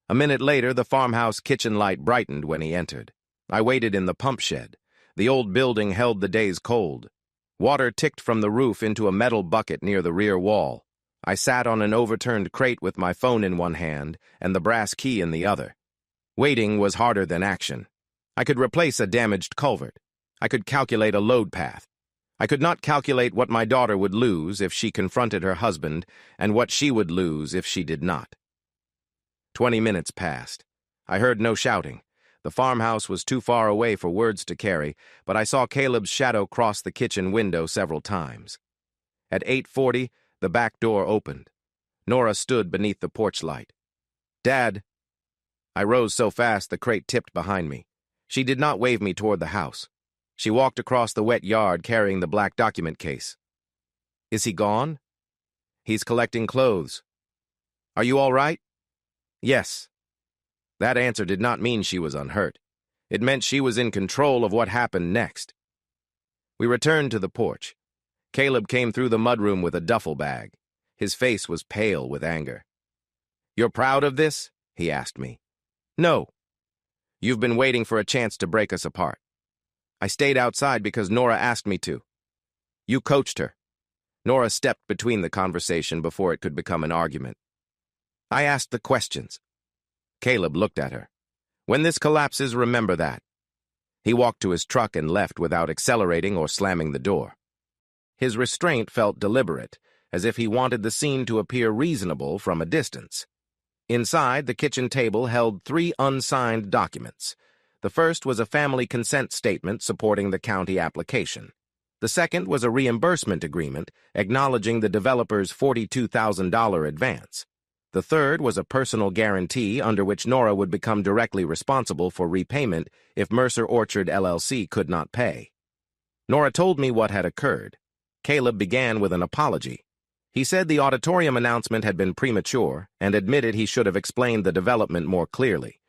A minute later, the farmhouse kitchen light brightened when he entered. I waited in the pump shed. The old building held the day's cold. Water ticked from the roof into a metal bucket near the rear wall. I sat on an overturned crate with my phone in one hand and the brass key in the other. Waiting was harder than action. I could replace a damaged culvert. I could calculate a load path. I could not calculate what my daughter would lose if she confronted her husband and what she would lose if she did not. 20 minutes passed. I heard no shouting. The farmhouse was too far away for words to carry, but I saw Caleb's shadow cross the kitchen window several times. At 8:40, the back door opened. Nora stood beneath the porch light. Dad. I rose so fast the crate tipped behind me. She did not wave me toward the house. She walked across the wet yard carrying the black document case. Is he gone? He's collecting clothes. Are you all right? Yes. That answer did not mean she was unhurt. It meant she was in control of what happened next. We returned to the porch. Caleb came through the mudroom with a duffel bag. His face was pale with anger. You're proud of this? He asked me. No. You've been waiting for a chance to break us apart. I stayed outside because Nora asked me to. You coached her. Nora stepped between the conversation before it could become an argument. I asked the questions. Caleb looked at her. When this collapses, remember that. He walked to his truck and left without accelerating or slamming the door. His restraint felt deliberate, as if he wanted the scene to appear reasonable from a distance. Inside, the kitchen table held 3 unsigned documents. The first was a family consent statement supporting the county application. The second was a reimbursement agreement acknowledging the developer's $42,000 advance. The third was a personal guarantee under which Nora would become directly responsible for repayment if Mercer Orchard LLC could not pay. Nora told me what had occurred. Caleb began with an apology. He said the auditorium announcement had been premature and admitted he should have explained the development more clearly.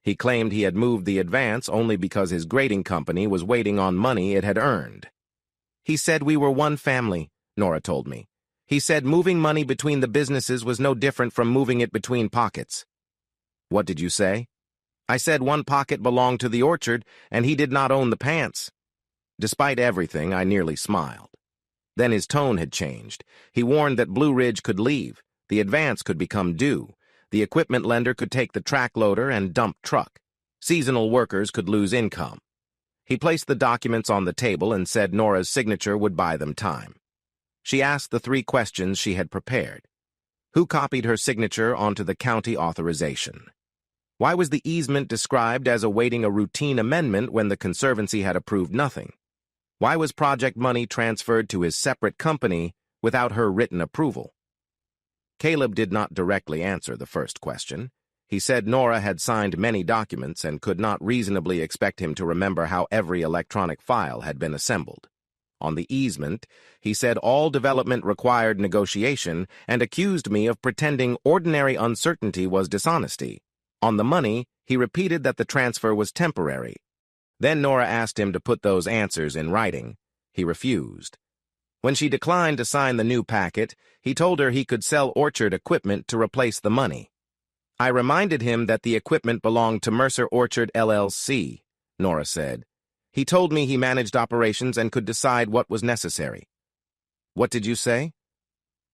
He claimed he had moved the advance only because his grading company was waiting on money it had earned. He said we were one family, Nora told me. He said moving money between the businesses was no different from moving it between pockets. What did you say? I said one pocket belonged to the orchard and he did not own the pants. Despite everything, I nearly smiled. Then his tone had changed. He warned that Blue Ridge could leave, the advance could become due, the equipment lender could take the track loader and dump truck. Seasonal workers could lose income. He placed the documents on the table and said Nora's signature would buy them time. She asked the 3 questions she had prepared. Who copied her signature onto the county authorization? Why was the easement described as awaiting a routine amendment when the Conservancy had approved nothing? Why was project money transferred to his separate company without her written approval? Caleb did not directly answer the first question. He said Nora had signed many documents and could not reasonably expect him to remember how every electronic file had been assembled. On the easement, he said all development required negotiation and accused me of pretending ordinary uncertainty was dishonesty. On the money, he repeated that the transfer was temporary. Then Nora asked him to put those answers in writing. He refused. When she declined to sign the new packet, he told her he could sell orchard equipment to replace the money. I reminded him that the equipment belonged to Mercer Orchard LLC, Nora said. He told me he managed operations and could decide what was necessary. What did you say?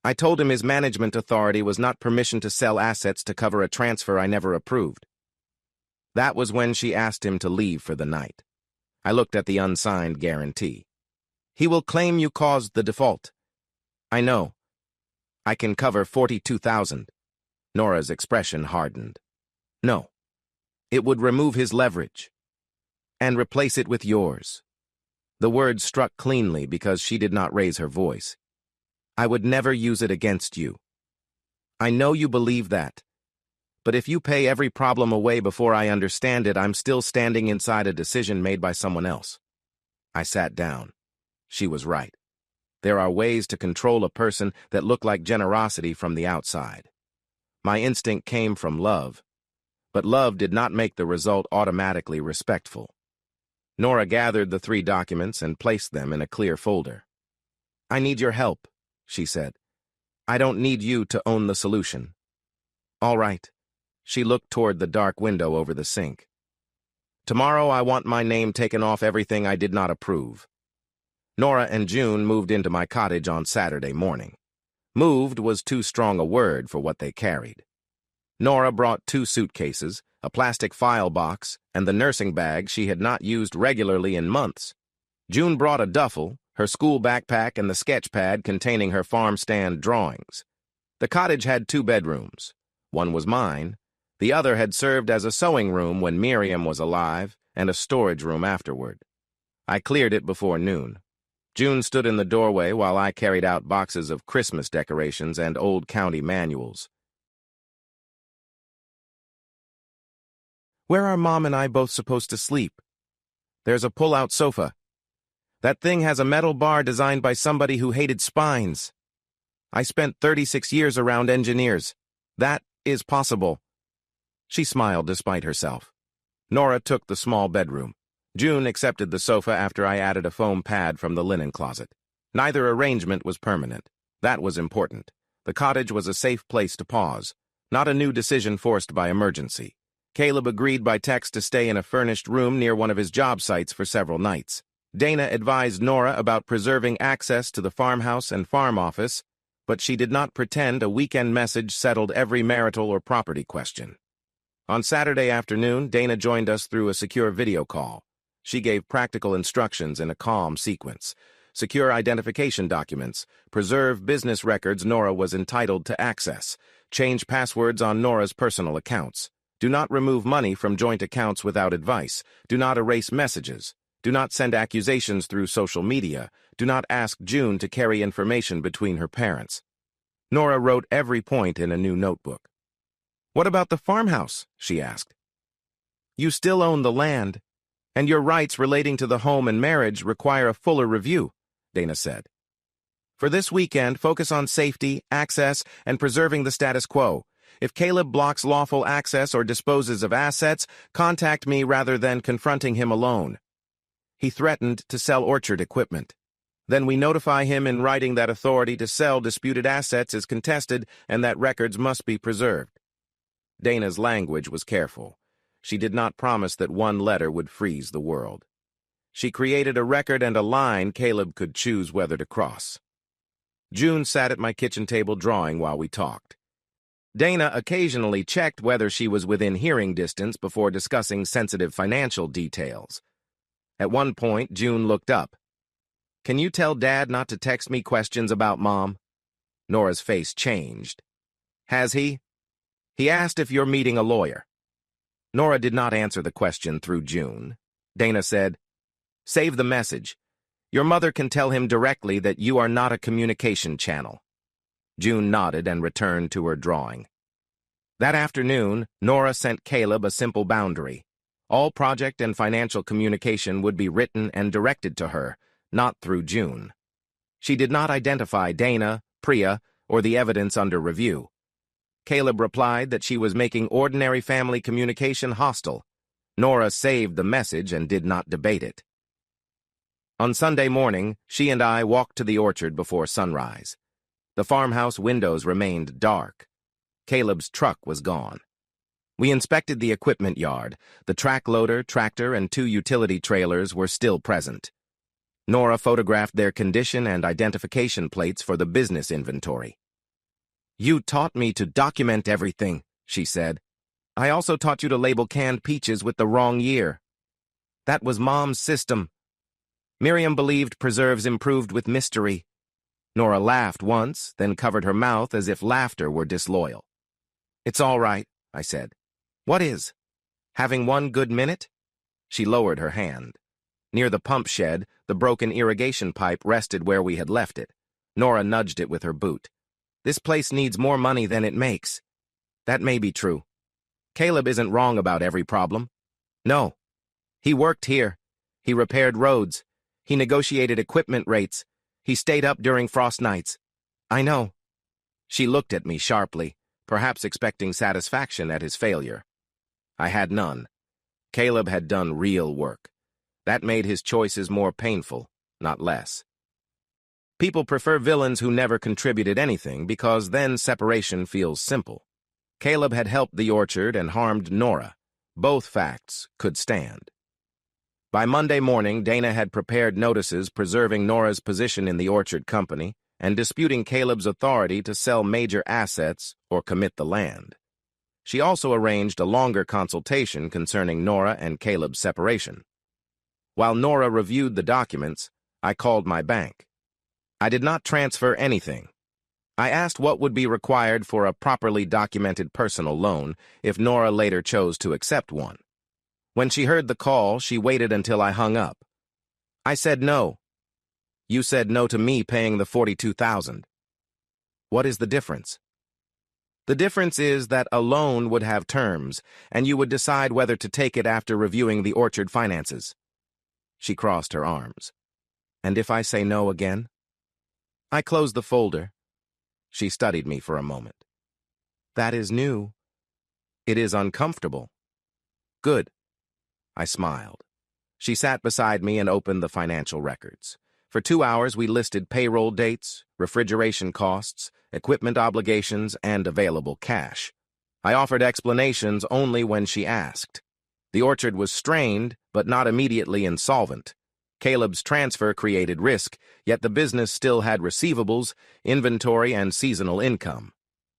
I told him his management authority was not permission to sell assets to cover a transfer I never approved. That was when she asked him to leave for the night. I looked at the unsigned guarantee. He will claim you caused the default. I know. I can cover $42,000. Nora's expression hardened. No. It would remove his leverage and replace it with yours. The words struck cleanly because she did not raise her voice. I would never use it against you. I know you believe that. But if you pay every problem away before I understand it, I'm still standing inside a decision made by someone else. I sat down. She was right. There are ways to control a person that look like generosity from the outside. My instinct came from love, but love did not make the result automatically respectful. Nora gathered the 3 documents and placed them in a clear folder. I need your help, she said. I don't need you to own the solution. All right. She looked toward the dark window over the sink. Tomorrow I want my name taken off everything I did not approve. Nora and June moved into my cottage on Saturday morning. Moved was too strong a word for what they carried. Nora brought 2 suitcases, a plastic file box, and the nursing bag she had not used regularly in months. June brought a duffel, her school backpack, and the sketch pad containing her farm stand drawings. The cottage had 2 bedrooms. One was mine. The other had served as a sewing room when Miriam was alive, and a storage room afterward. I cleared it before noon. June stood in the doorway while I carried out boxes of Christmas decorations and old county manuals. Where are Mom and I both supposed to sleep? There's a pull-out sofa. That thing has a metal bar designed by somebody who hated spines. I spent 36 years around engineers. That is possible. She smiled despite herself. Nora took the small bedroom. June accepted the sofa after I added a foam pad from the linen closet. Neither arrangement was permanent. That was important. The cottage was a safe place to pause, not a new decision forced by emergency. Caleb agreed by text to stay in a furnished room near one of his job sites for several nights. Dana advised Nora about preserving access to the farmhouse and farm office, but she did not pretend a weekend message settled every marital or property question. On Saturday afternoon, Dana joined us through a secure video call. She gave practical instructions in a calm sequence. Secure identification documents, preserve business records Nora was entitled to access, change passwords on Nora's personal accounts. Do not remove money from joint accounts without advice. Do not erase messages. Do not send accusations through social media. Do not ask June to carry information between her parents. Nora wrote every point in a new notebook. What about the farmhouse? She asked. You still own the land, and your rights relating to the home and marriage require a fuller review, Dana said. For this weekend, focus on safety, access, and preserving the status quo. If Caleb blocks lawful access or disposes of assets, contact me rather than confronting him alone. He threatened to sell orchard equipment. Then we notify him in writing that authority to sell disputed assets is contested and that records must be preserved. Dana's language was careful. She did not promise that one letter would freeze the world. She created a record and a line Caleb could choose whether to cross. June sat at my kitchen table drawing while we talked. Dana occasionally checked whether she was within hearing distance before discussing sensitive financial details. At one point, June looked up. Can you tell Dad not to text me questions about Mom? Nora's face changed. Has he? He asked if you're meeting a lawyer. Nora did not answer the question through June. Dana said, Save the message. Your mother can tell him directly that you are not a communication channel. June nodded and returned to her drawing. That afternoon, Nora sent Caleb a simple boundary. All project and financial communication would be written and directed to her, not through June. She did not identify Dana, Priya, or the evidence under review. Caleb replied that she was making ordinary family communication hostile. Nora saved the message and did not debate it. On Sunday morning, she and I walked to the orchard before sunrise. The farmhouse windows remained dark. Caleb's truck was gone. We inspected the equipment yard. The track loader, tractor, and 2 utility trailers were still present. Nora photographed their condition and identification plates for the business inventory. "You taught me to document everything," she said. "I also taught you to label canned peaches with the wrong year. That was Mom's system. Miriam believed preserves improved with mystery." Nora laughed once, then covered her mouth as if laughter were disloyal. "It's all right," I said. "What is? Having one good minute?" She lowered her hand. Near the pump shed, the broken irrigation pipe rested where we had left it. Nora nudged it with her boot. "This place needs more money than it makes." "That may be true. Caleb isn't wrong about every problem." "No. He worked here. He repaired roads. He negotiated equipment rates. He stayed up during frost nights." "I know." She looked at me sharply, perhaps expecting satisfaction at his failure. I had none. Caleb had done real work. That made his choices more painful, not less. People prefer villains who never contributed anything because then separation feels simple. Caleb had helped the orchard and harmed Nora. Both facts could stand. By Monday morning, Dana had prepared notices preserving Nora's position in the orchard company and disputing Caleb's authority to sell major assets or commit the land. She also arranged a longer consultation concerning Nora and Caleb's separation. While Nora reviewed the documents, I called my bank. I did not transfer anything. I asked what would be required for a properly documented personal loan if Nora later chose to accept one. When she heard the call, she waited until I hung up. I said no. "You said no to me paying the $42,000. What is the difference?" "The difference is that a loan would have terms, and you would decide whether to take it after reviewing the orchard finances." She crossed her arms. "And if I say no again?" I closed the folder. She studied me for a moment. "That is new. It is uncomfortable." "Good." I smiled. She sat beside me and opened the financial records. For 2 hours, we listed payroll dates, refrigeration costs, equipment obligations, and available cash. I offered explanations only when she asked. The orchard was strained, but not immediately insolvent. Caleb's transfer created risk, yet the business still had receivables, inventory, and seasonal income.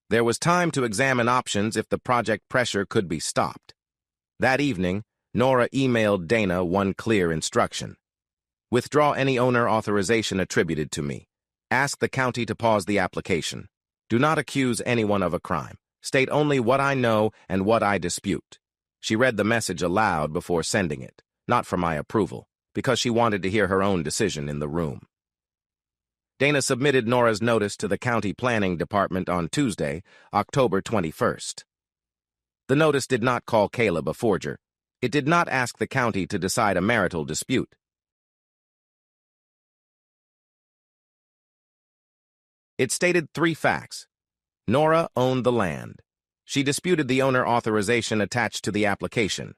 There was time to examine options if the project pressure could be stopped. That evening, Nora emailed Dana one clear instruction. "Withdraw any owner authorization attributed to me. Ask the county to pause the application. Do not accuse anyone of a crime. State only what I know and what I dispute." She read the message aloud before sending it, not for my approval, because she wanted to hear her own decision in the room. Dana submitted Nora's notice to the county planning department on Tuesday, October 21st. The notice did not call Caleb a forger. It did not ask the county to decide a marital dispute. It stated 3 facts. Nora owned the land. She disputed the owner authorization attached to the application.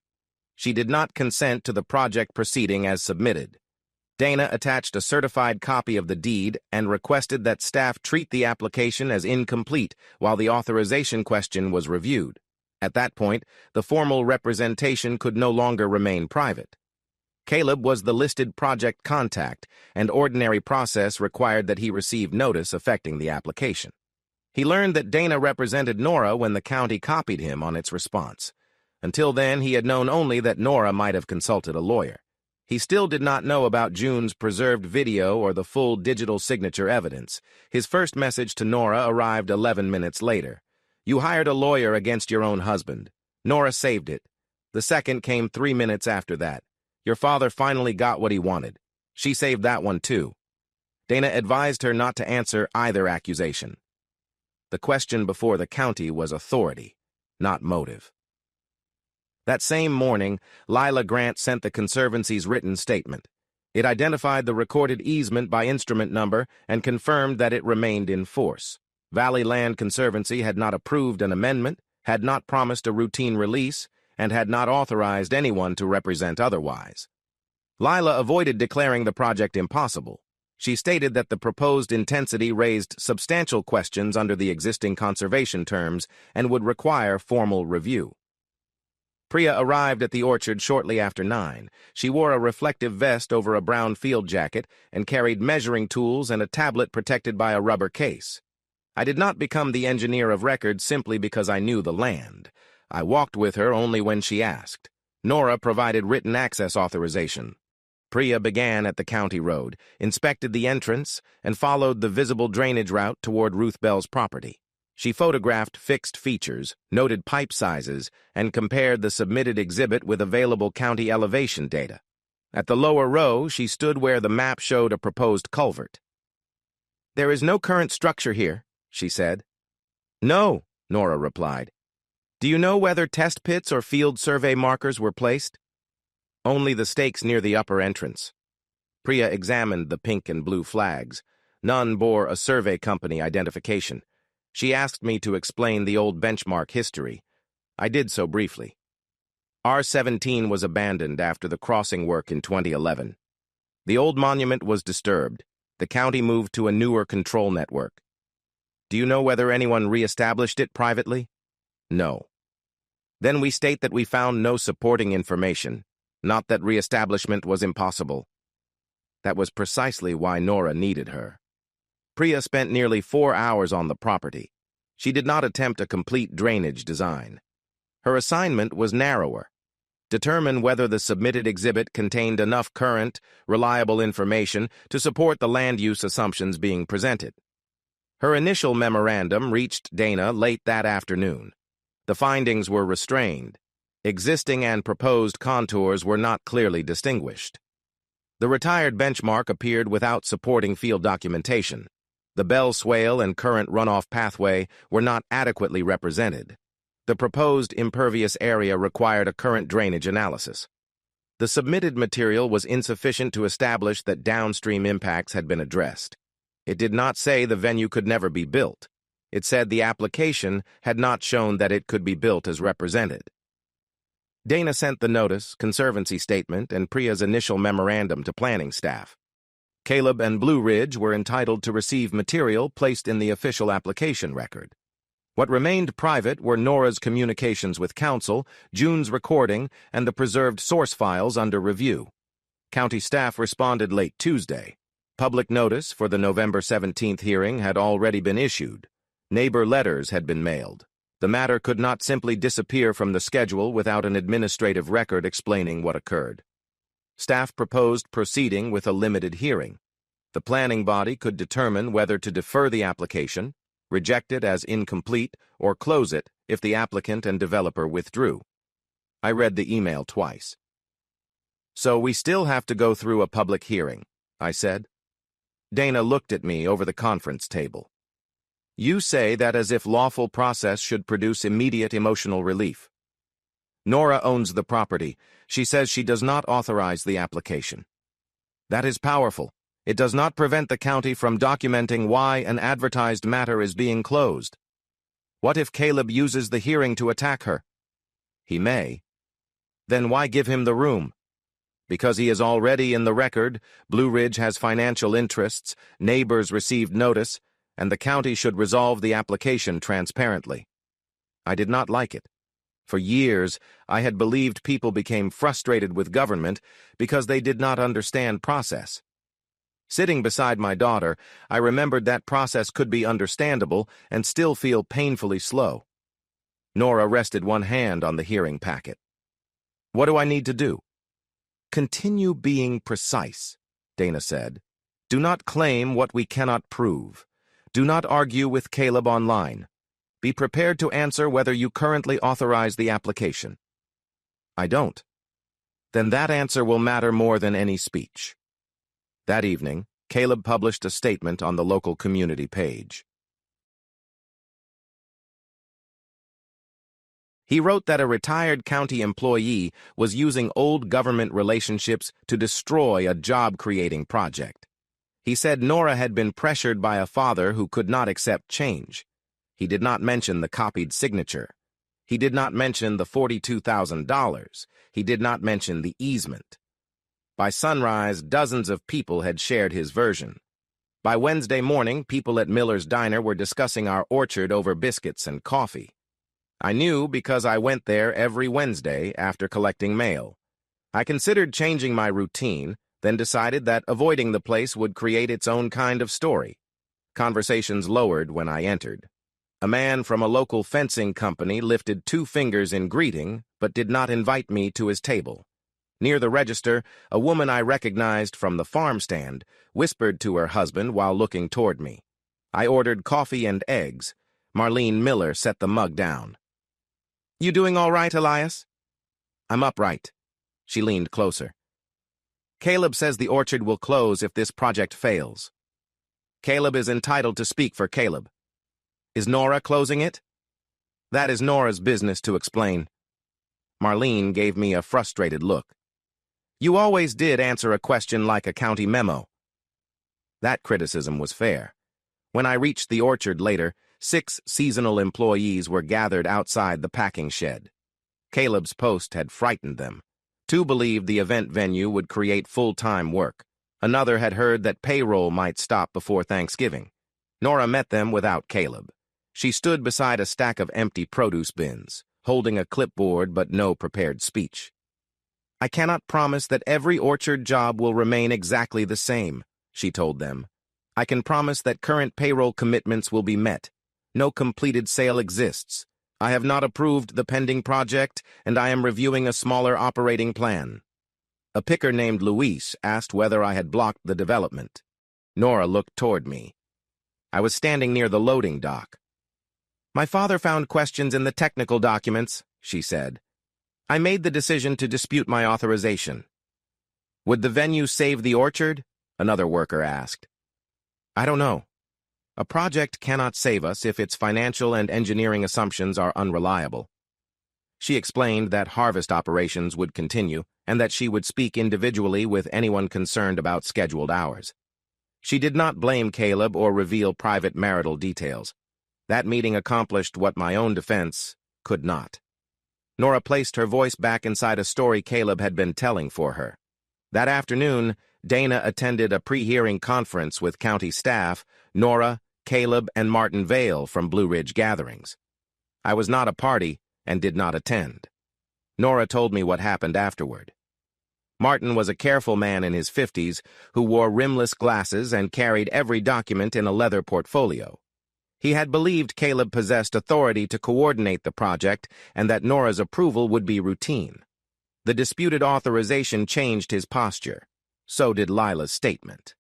She did not consent to the project proceeding as submitted. Dana attached a certified copy of the deed and requested that staff treat the application as incomplete while the authorization question was reviewed. At that point, the formal representation could no longer remain private. Caleb was the listed project contact, and ordinary process required that he receive notice affecting the application. He learned that Dana represented Nora when the county copied him on its response. Until then, he had known only that Nora might have consulted a lawyer. He still did not know about June's preserved video or the full digital signature evidence. His first message to Nora arrived 11 minutes later. "You hired a lawyer against your own husband. Nora saved it." The second came 3 minutes after that. "Your father finally got what he wanted. She saved that one too." Dana advised her not to answer either accusation. The question before the county was authority, not motive. That same morning, Lila Grant sent the Conservancy's written statement. It identified the recorded easement by instrument number and confirmed that it remained in force. Valley Land Conservancy had not approved an amendment, had not promised a routine release, and had not authorized anyone to represent otherwise. Lila avoided declaring the project impossible. She stated that the proposed intensity raised substantial questions under the existing conservation terms and would require formal review. Priya arrived at the orchard shortly after 9. She wore a reflective vest over a brown field jacket and carried measuring tools and a tablet protected by a rubber case. I did not become the engineer of record simply because I knew the land. I walked with her only when she asked. Nora provided written access authorization. Priya began at the county road, inspected the entrance, and followed the visible drainage route toward Ruth Bell's property. She photographed fixed features, noted pipe sizes, and compared the submitted exhibit with available county elevation data. At the lower row, she stood where the map showed a proposed culvert. "There is no current structure here," she said. "No," Nora replied. "Do you know whether test pits or field survey markers were placed?" "Only the stakes near the upper entrance." Priya examined the pink and blue flags. None bore a survey company identification. She asked me to explain the old benchmark history. I did so briefly. R-17 was abandoned after the crossing work in 2011. The old monument was disturbed. The county moved to a newer control network. Do you know whether anyone re-established it privately? No. Then we state that we found no supporting information, not that re-establishment was impossible. That was precisely why Nora needed her. Priya spent nearly 4 hours on the property. She did not attempt a complete drainage design. Her assignment was narrower. Determine whether the submitted exhibit contained enough current, reliable information to support the land use assumptions being presented. Her initial memorandum reached Dana late that afternoon. The findings were restrained. Existing and proposed contours were not clearly distinguished. The retired benchmark appeared without supporting field documentation. The Bell swale and current runoff pathway were not adequately represented. The proposed impervious area required a current drainage analysis. The submitted material was insufficient to establish that downstream impacts had been addressed. It did not say the venue could never be built. It said the application had not shown that it could be built as represented. Dana sent the notice, conservancy statement, and Priya's initial memorandum to planning staff. Caleb and Blue Ridge were entitled to receive material placed in the official application record. What remained private were Nora's communications with council, June's recording, and the preserved source files under review. County staff responded late Tuesday. Public notice for the November 17th hearing had already been issued. Neighbor letters had been mailed. The matter could not simply disappear from the schedule without an administrative record explaining what occurred. Staff proposed proceeding with a limited hearing. The planning body could determine whether to defer the application, reject it as incomplete, or close it if the applicant and developer withdrew. I read the email twice. "So we still have to go through a public hearing," I said. Dana looked at me over the conference table. "You say that as if lawful process should produce immediate emotional relief. Nora owns the property. She says she does not authorize the application. That is powerful. It does not prevent the county from documenting why an advertised matter is being closed. What if Caleb uses the hearing to attack her? He may. Then why give him the room? Because he is already in the record, Blue Ridge has financial interests, neighbors received notice, and the county should resolve the application transparently." I did not like it. For years, I had believed people became frustrated with government because they did not understand process. Sitting beside my daughter, I remembered that process could be understandable and still feel painfully slow. Nora rested one hand on the hearing packet. "What do I need to do?" "Continue being precise," Dana said. "Do not claim what we cannot prove. Do not argue with Caleb online. Be prepared to answer whether you currently authorize the application." "I don't." "Then that answer will matter more than any speech." That evening, Caleb published a statement on the local community page. He wrote that a retired county employee was using old government relationships to destroy a job-creating project. He said Nora had been pressured by a father who could not accept change. He did not mention the copied signature. He did not mention the $42,000. He did not mention the easement. By sunrise, dozens of people had shared his version. By Wednesday morning, people at Miller's Diner were discussing our orchard over biscuits and coffee. I knew because I went there every Wednesday after collecting mail. I considered changing my routine, then decided that avoiding the place would create its own kind of story. Conversations lowered when I entered. A man from a local fencing company lifted 2 fingers in greeting, but did not invite me to his table. Near the register, a woman I recognized from the farm stand whispered to her husband while looking toward me. I ordered coffee and eggs. Marlene Miller set the mug down. "You doing all right, Elias?" "I'm upright." She leaned closer. "Caleb says the orchard will close if this project fails." "Caleb is entitled to speak for Caleb." "Is Nora closing it?" "That is Nora's business to explain." Marlene gave me a frustrated look. "You always did answer a question like a county memo." That criticism was fair. When I reached the orchard later, 6 seasonal employees were gathered outside the packing shed. Caleb's post had frightened them. 2 believed the event venue would create full-time work. Another had heard that payroll might stop before Thanksgiving. Nora met them without Caleb. She stood beside a stack of empty produce bins, holding a clipboard but no prepared speech. "I cannot promise that every orchard job will remain exactly the same," she told them. "I can promise that current payroll commitments will be met. No completed sale exists. I have not approved the pending project, and I am reviewing a smaller operating plan." A picker named Luis asked whether I had blocked the development. Nora looked toward me. I was standing near the loading dock. "My father found questions in the technical documents," she said. "I made the decision to dispute my authorization." "Would the venue save the orchard?" another worker asked. "I don't know. A project cannot save us if its financial and engineering assumptions are unreliable." She explained that harvest operations would continue and that she would speak individually with anyone concerned about scheduled hours. She did not blame Caleb or reveal private marital details. That meeting accomplished what my own defense could not. Nora placed her voice back inside a story Caleb had been telling for her. That afternoon, Dana attended a pre-hearing conference with county staff, Nora, Caleb, and Martin Vale from Blue Ridge Gatherings. I was not a party and did not attend. Nora told me what happened afterward. Martin was a careful man in his 50s who wore rimless glasses and carried every document in a leather portfolio. He had believed Caleb possessed authority to coordinate the project and that Nora's approval would be routine. The disputed authorization changed his posture. So did Lila's statement.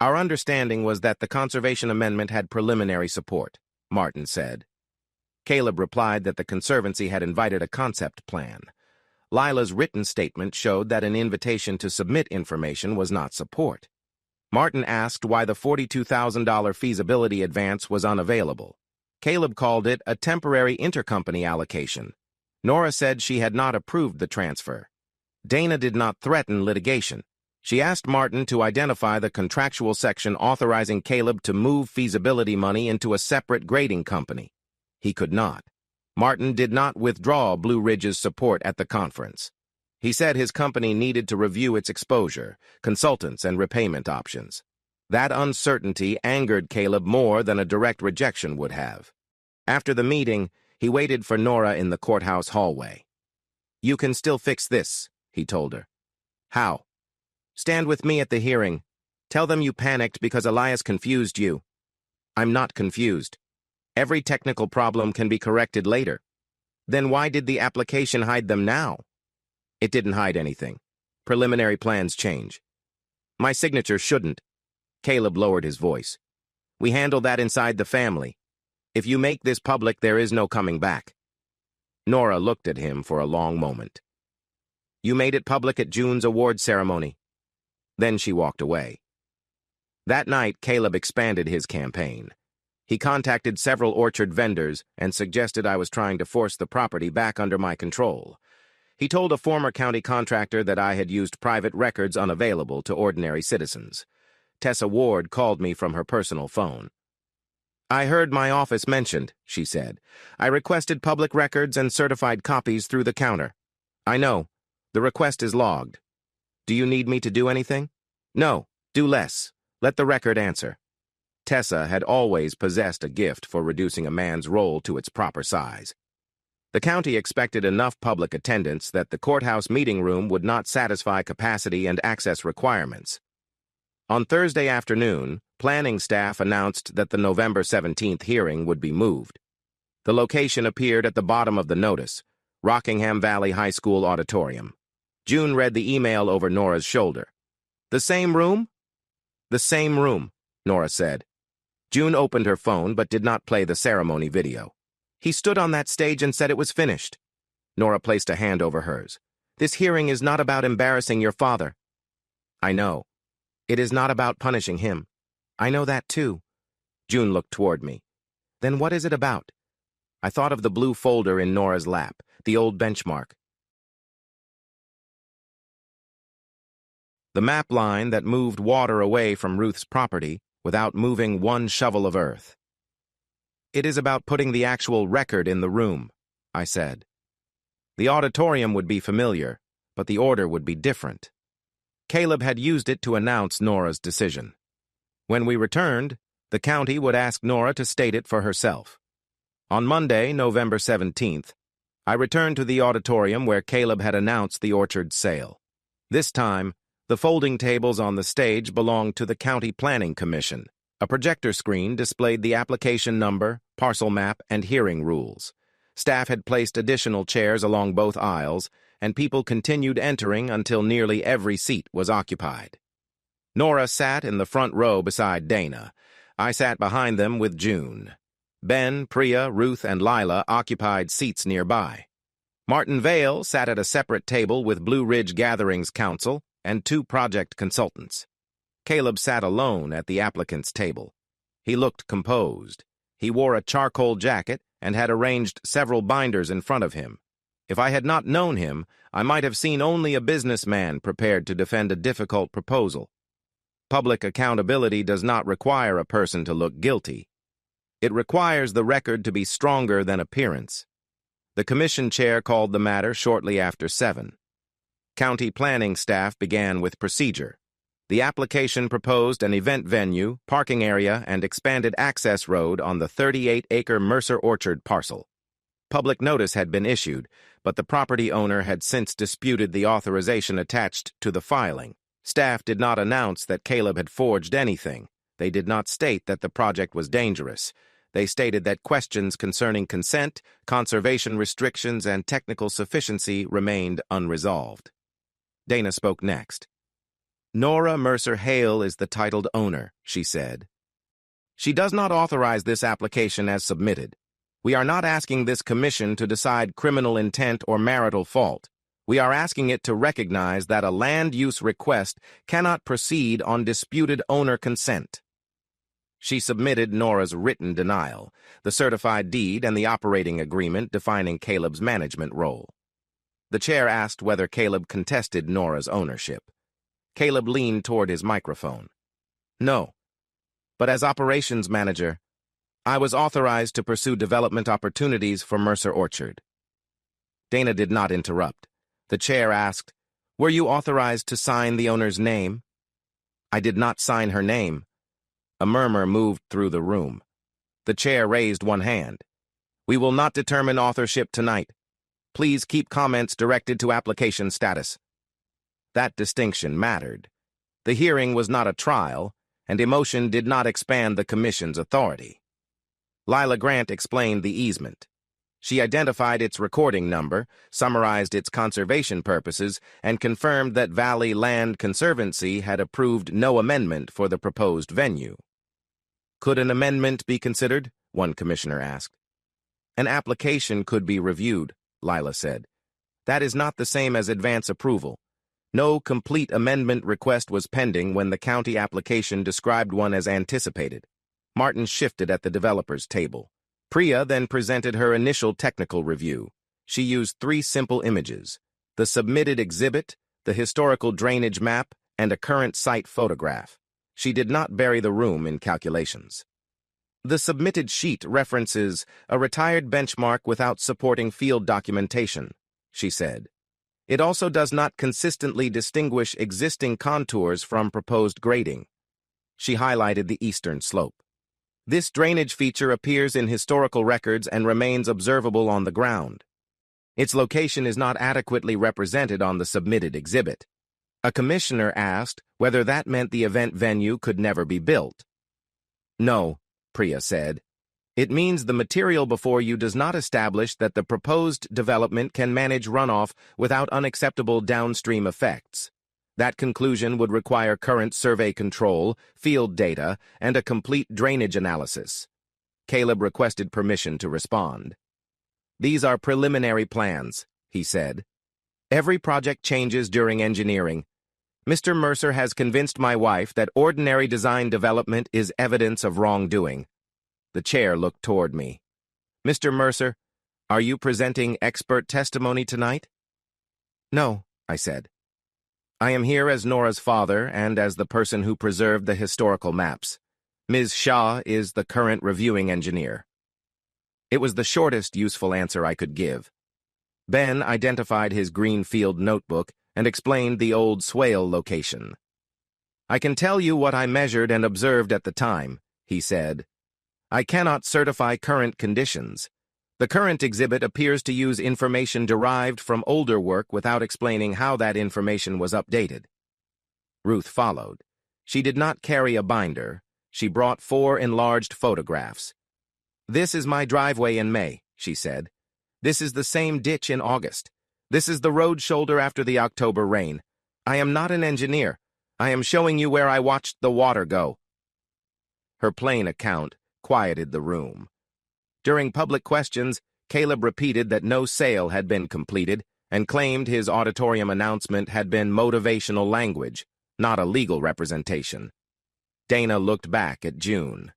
"Our understanding was that the Conservation Amendment had preliminary support," Martin said. Caleb replied that the Conservancy had invited a concept plan. Lila's written statement showed that an invitation to submit information was not support. Martin asked why the $42,000 feasibility advance was unavailable. Caleb called it a temporary intercompany allocation. Nora said she had not approved the transfer. Dana did not threaten litigation. She asked Martin to identify the contractual section authorizing Caleb to move feasibility money into a separate grading company. He could not. Martin did not withdraw Blue Ridge's support at the conference. He said his company needed to review its exposure, consultants, and repayment options. That uncertainty angered Caleb more than a direct rejection would have. After the meeting, he waited for Nora in the courthouse hallway. "You can still fix this," he told her. "How?" "Stand with me at the hearing. Tell them you panicked because Elias confused you." "I'm not confused. Every technical problem can be corrected later." "Then why did the application hide them now?" "It didn't hide anything. Preliminary plans change." "My signature shouldn't." Caleb lowered his voice. "We handle that inside the family. If you make this public, there is no coming back." Nora looked at him for a long moment. "You made it public at June's award ceremony." Then she walked away. That night, Caleb expanded his campaign. He contacted several orchard vendors and suggested I was trying to force the property back under my control. He told a former county contractor that I had used private records unavailable to ordinary citizens. Tessa Ward called me from her personal phone. "I heard my office mentioned," she said. "I requested public records and certified copies through the counter." "I know. The request is logged. Do you need me to do anything?" "No, do less. Let the record answer." Tessa had always possessed a gift for reducing a man's role to its proper size. The county expected enough public attendance that the courthouse meeting room would not satisfy capacity and access requirements. On Thursday afternoon, planning staff announced that the November 17th hearing would be moved. The location appeared at the bottom of the notice, Rockingham Valley High School Auditorium. June read the email over Nora's shoulder. "The same room?" "The same room," Nora said. June opened her phone but did not play the ceremony video. "He stood on that stage and said it was finished." Nora placed a hand over hers. "This hearing is not about embarrassing your father." "I know. It is not about punishing him." "I know that too." June looked toward me. "Then what is it about?" I thought of the blue folder in Nora's lap, the old benchmark. The map line that moved water away from Ruth's property without moving one shovel of earth. "It is about putting the actual record in the room," I said. The auditorium would be familiar, but the order would be different. Caleb had used it to announce Nora's decision. When we returned, the county would ask Nora to state it for herself. On Monday, November 17th, I returned to the auditorium where Caleb had announced the orchard's sale. This time, the folding tables on the stage belonged to the County Planning Commission. A projector screen displayed the application number, parcel map, and hearing rules. Staff had placed additional chairs along both aisles, and people continued entering until nearly every seat was occupied. Nora sat in the front row beside Dana. I sat behind them with June. Ben, Priya, Ruth, and Lila occupied seats nearby. Martin Vale sat at a separate table with Blue Ridge Gatherings Council and 2 project consultants. Caleb sat alone at the applicant's table. He looked composed. He wore a charcoal jacket and had arranged several binders in front of him. If I had not known him, I might have seen only a businessman prepared to defend a difficult proposal. Public accountability does not require a person to look guilty. It requires the record to be stronger than appearance. The commission chair called the matter shortly after 7. County planning staff began with procedure. The application proposed an event venue, parking area, and expanded access road on the 38-acre Mercer Orchard parcel. Public notice had been issued, but the property owner had since disputed the authorization attached to the filing. Staff did not announce that Caleb had forged anything. They did not state that the project was dangerous. They stated that questions concerning consent, conservation restrictions, and technical sufficiency remained unresolved. Dana spoke next. "Nora Mercer Hale is the titled owner," she said. "She does not authorize this application as submitted. We are not asking this commission to decide criminal intent or marital fault. We are asking it to recognize that a land use request cannot proceed on disputed owner consent." She submitted Nora's written denial, the certified deed, and the operating agreement defining Caleb's management role. The chair asked whether Caleb contested Nora's ownership. Caleb leaned toward his microphone. "No. But as operations manager, I was authorized to pursue development opportunities for Mercer Orchard." Dana did not interrupt. The chair asked, "Were you authorized to sign the owner's name?" "I did not sign her name." A murmur moved through the room. The chair raised one hand. "We will not determine authorship tonight. Please keep comments directed to application status." That distinction mattered. The hearing was not a trial, and emotion did not expand the commission's authority. Lila Grant explained the easement. She identified its recording number, summarized its conservation purposes, and confirmed that Valley Land Conservancy had approved no amendment for the proposed venue. "Could an amendment be considered?" one commissioner asked. "An application could be reviewed," Lila said. "That is not the same as advance approval. No complete amendment request was pending when the county application described one as anticipated." Martin shifted at the developer's table. Priya then presented her initial technical review. She used 3 simple images: the submitted exhibit, the historical drainage map, and a current site photograph. She did not bury the room in calculations. The submitted sheet references a retired benchmark without supporting field documentation, she said. It also does not consistently distinguish existing contours from proposed grading. She highlighted the eastern slope. This drainage feature appears in historical records and remains observable on the ground. Its location is not adequately represented on the submitted exhibit. A commissioner asked whether that meant the event venue could never be built. No, Priya said. It means the material before you does not establish that the proposed development can manage runoff without unacceptable downstream effects. That conclusion would require current survey control, field data, and a complete drainage analysis. Caleb requested permission to respond. These are preliminary plans, he said. Every project changes during engineering. Mr. Mercer has convinced my wife that ordinary design development is evidence of wrongdoing. The chair looked toward me. Mr. Mercer, are you presenting expert testimony tonight? No, I said. I am here as Nora's father and as the person who preserved the historical maps. Ms. Shah is the current reviewing engineer. It was the shortest useful answer I could give. Ben identified his green field notebook and explained the old swale location. I can tell you what I measured and observed at the time, he said. I cannot certify current conditions. The current exhibit appears to use information derived from older work without explaining how that information was updated. Ruth followed. She did not carry a binder. She brought 4 enlarged photographs. This is my driveway in May, she said. This is the same ditch in August. This is the road shoulder after the October rain. I am not an engineer. I am showing you where I watched the water go. Her plain account quieted the room. During public questions, Caleb repeated that no sale had been completed and claimed his auditorium announcement had been motivational language, not a legal representation. Dana looked back at June.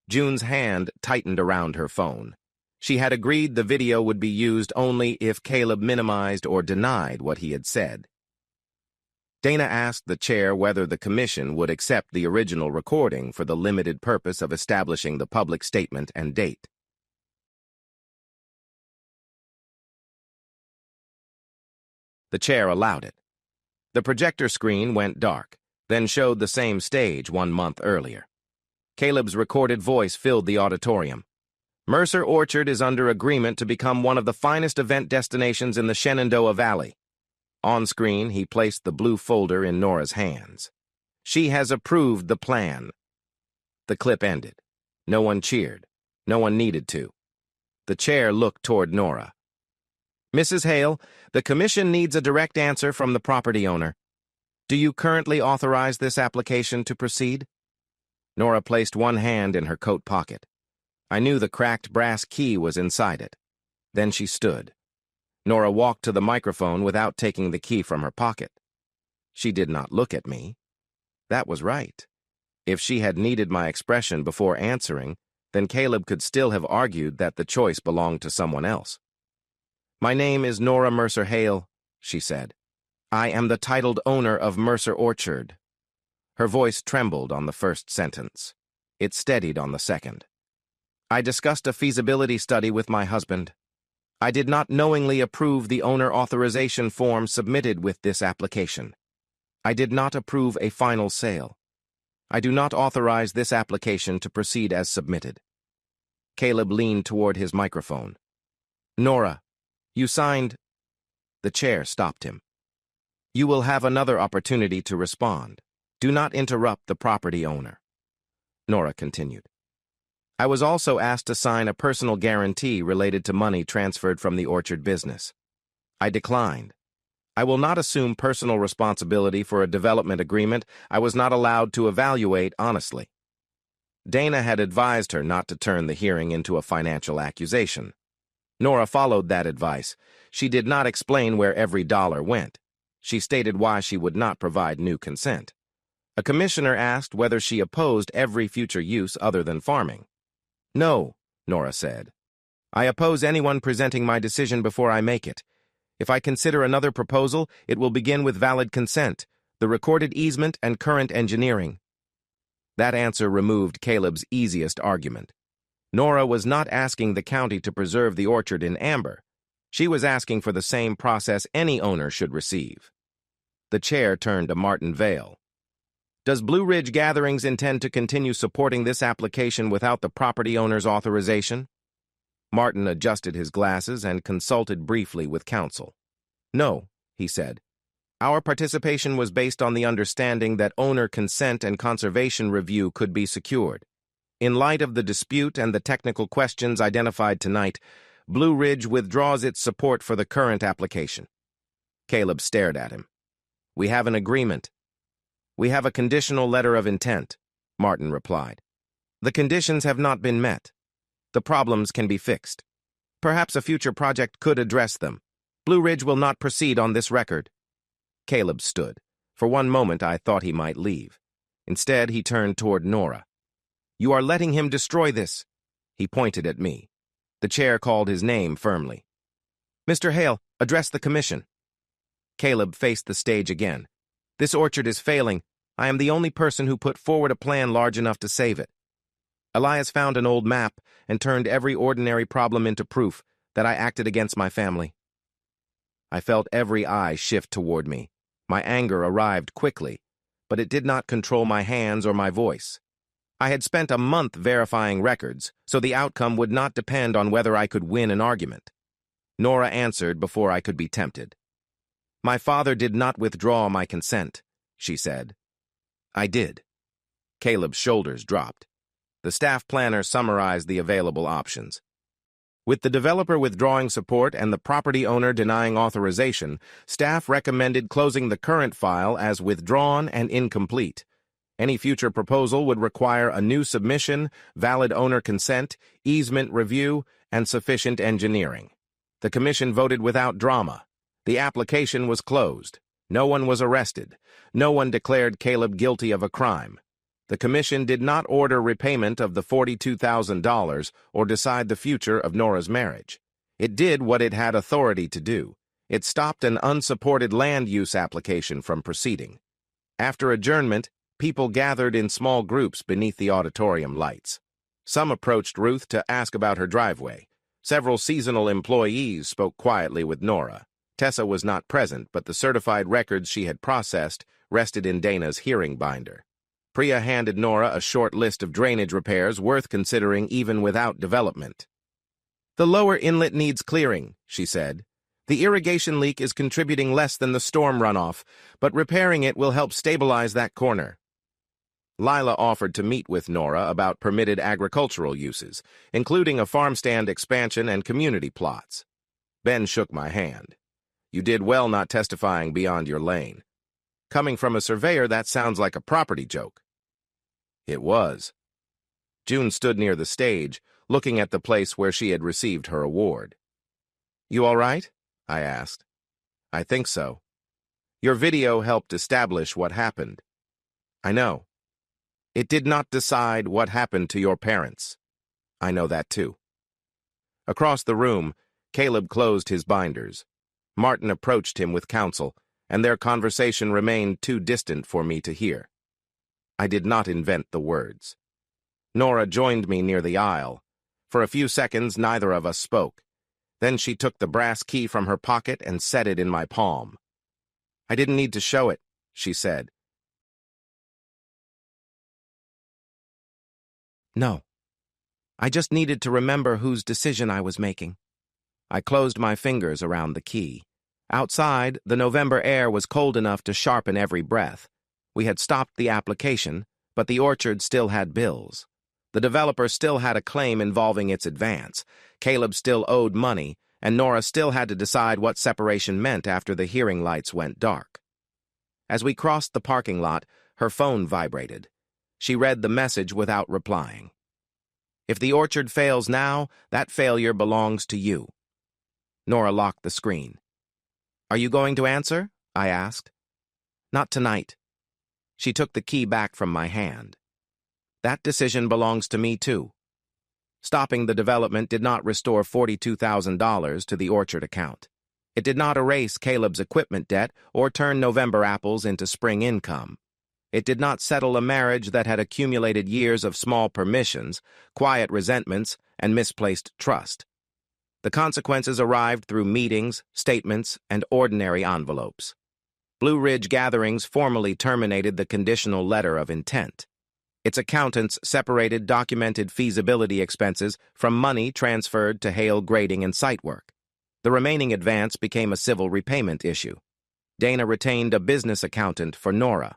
June's hand tightened around her phone. She had agreed the video would be used only if Caleb minimized or denied what he had said. Dana asked the chair whether the commission would accept the original recording for the limited purpose of establishing the public statement and date. The chair allowed it. The projector screen went dark, then showed the same stage 1 month earlier. Caleb's recorded voice filled the auditorium. Mercer Orchard is under agreement to become one of the finest event destinations in the Shenandoah Valley. On screen, he placed the blue folder in Nora's hands. She has approved the plan. The clip ended. No one cheered. No one needed to. The chair looked toward Nora. Mrs. Hale, the commission needs a direct answer from the property owner. Do you currently authorize this application to proceed? Nora placed one hand in her coat pocket. I knew the cracked brass key was inside it. Then she stood. Nora walked to the microphone without taking the key from her pocket. She did not look at me. That was right. If she had needed my expression before answering, then Caleb could still have argued that the choice belonged to someone else. My name is Nora Mercer Hale, she said. I am the titled owner of Mercer Orchard. Her voice trembled on the first sentence. It steadied on the second. I discussed a feasibility study with my husband. I did not knowingly approve the owner authorization form submitted with this application. I did not approve a final sale. I do not authorize this application to proceed as submitted. Caleb leaned toward his microphone. Nora, you signed... The chair stopped him. You will have another opportunity to respond. Do not interrupt the property owner. Nora continued. I was also asked to sign a personal guarantee related to money transferred from the orchard business. I declined. I will not assume personal responsibility for a development agreement I was not allowed to evaluate honestly. Dana had advised her not to turn the hearing into a financial accusation. Nora followed that advice. She did not explain where every dollar went. She stated why she would not provide new consent. A commissioner asked whether she opposed every future use other than farming. No, Nora said. I oppose anyone presenting my decision before I make it. If I consider another proposal, it will begin with valid consent, the recorded easement and current engineering. That answer removed Caleb's easiest argument. Nora was not asking the county to preserve the orchard in amber. She was asking for the same process any owner should receive. The chair turned to Martin Vale. Does Blue Ridge Gatherings intend to continue supporting this application without the property owner's authorization? Martin adjusted his glasses and consulted briefly with counsel. No, he said. Our participation was based on the understanding that owner consent and conservation review could be secured. In light of the dispute and the technical questions identified tonight, Blue Ridge withdraws its support for the current application. Caleb stared at him. We have an agreement. We have a conditional letter of intent, Martin replied. The conditions have not been met. The problems can be fixed. Perhaps a future project could address them. Blue Ridge will not proceed on this record. Caleb stood. For one moment, I thought he might leave. Instead, he turned toward Nora. You are letting him destroy this. He pointed at me. The chair called his name firmly. Mr. Hale, address the commission. Caleb faced the stage again. This orchard is failing. I am the only person who put forward a plan large enough to save it. Elias found an old map and turned every ordinary problem into proof that I acted against my family. I felt every eye shift toward me. My anger arrived quickly, but it did not control my hands or my voice. I had spent a month verifying records, so the outcome would not depend on whether I could win an argument. Nora answered before I could be tempted. My father did not withdraw my consent, she said. I did. Caleb's shoulders dropped. The staff planner summarized the available options. With the developer withdrawing support and the property owner denying authorization, staff recommended closing the current file as withdrawn and incomplete. Any future proposal would require a new submission, valid owner consent, easement review, and sufficient engineering. The commission voted without drama. The application was closed. No one was arrested. No one declared Caleb guilty of a crime. The commission did not order repayment of the $42,000 or decide the future of Nora's marriage. It did what it had authority to do. It stopped an unsupported land use application from proceeding. After adjournment, people gathered in small groups beneath the auditorium lights. Some approached Ruth to ask about her driveway. Several seasonal employees spoke quietly with Nora. Tessa was not present, but the certified records she had processed rested in Dana's hearing binder. Priya handed Nora a short list of drainage repairs worth considering even without development. The lower inlet needs clearing, she said. The irrigation leak is contributing less than the storm runoff, but repairing it will help stabilize that corner. Lila offered to meet with Nora about permitted agricultural uses, including a farm stand expansion and community plots. Ben shook my hand. You did well not testifying beyond your lane. Coming from a surveyor, that sounds like a property joke. It was. June stood near the stage, looking at the place where she had received her award. You all right? I asked. I think so. Your video helped establish what happened. I know. It did not decide what happened to your parents. I know that too. Across the room, Caleb closed his binders. Martin approached him with counsel, and their conversation remained too distant for me to hear. I did not invent the words. Nora joined me near the aisle. For a few seconds, neither of us spoke. Then she took the brass key from her pocket and set it in my palm. I didn't need to show it, she said. No. I just needed to remember whose decision I was making. I closed my fingers around the key. Outside, the November air was cold enough to sharpen every breath. We had stopped the application, but the orchard still had bills. The developer still had a claim involving its advance. Caleb still owed money, and Nora still had to decide what separation meant after the hearing lights went dark. As we crossed the parking lot, her phone vibrated. She read the message without replying. If the orchard fails now, that failure belongs to you. Nora locked the screen. Are you going to answer? I asked. Not tonight. She took the key back from my hand. That decision belongs to me too. Stopping the development did not restore $42,000 to the orchard account. It did not erase Caleb's equipment debt or turn November apples into spring income. It did not settle a marriage that had accumulated years of small permissions, quiet resentments, and misplaced trust. The consequences arrived through meetings, statements, and ordinary envelopes. Blue Ridge Gatherings formally terminated the conditional letter of intent. Its accountants separated documented feasibility expenses from money transferred to Hale grading and site work. The remaining advance became a civil repayment issue. Dana retained a business accountant for Nora.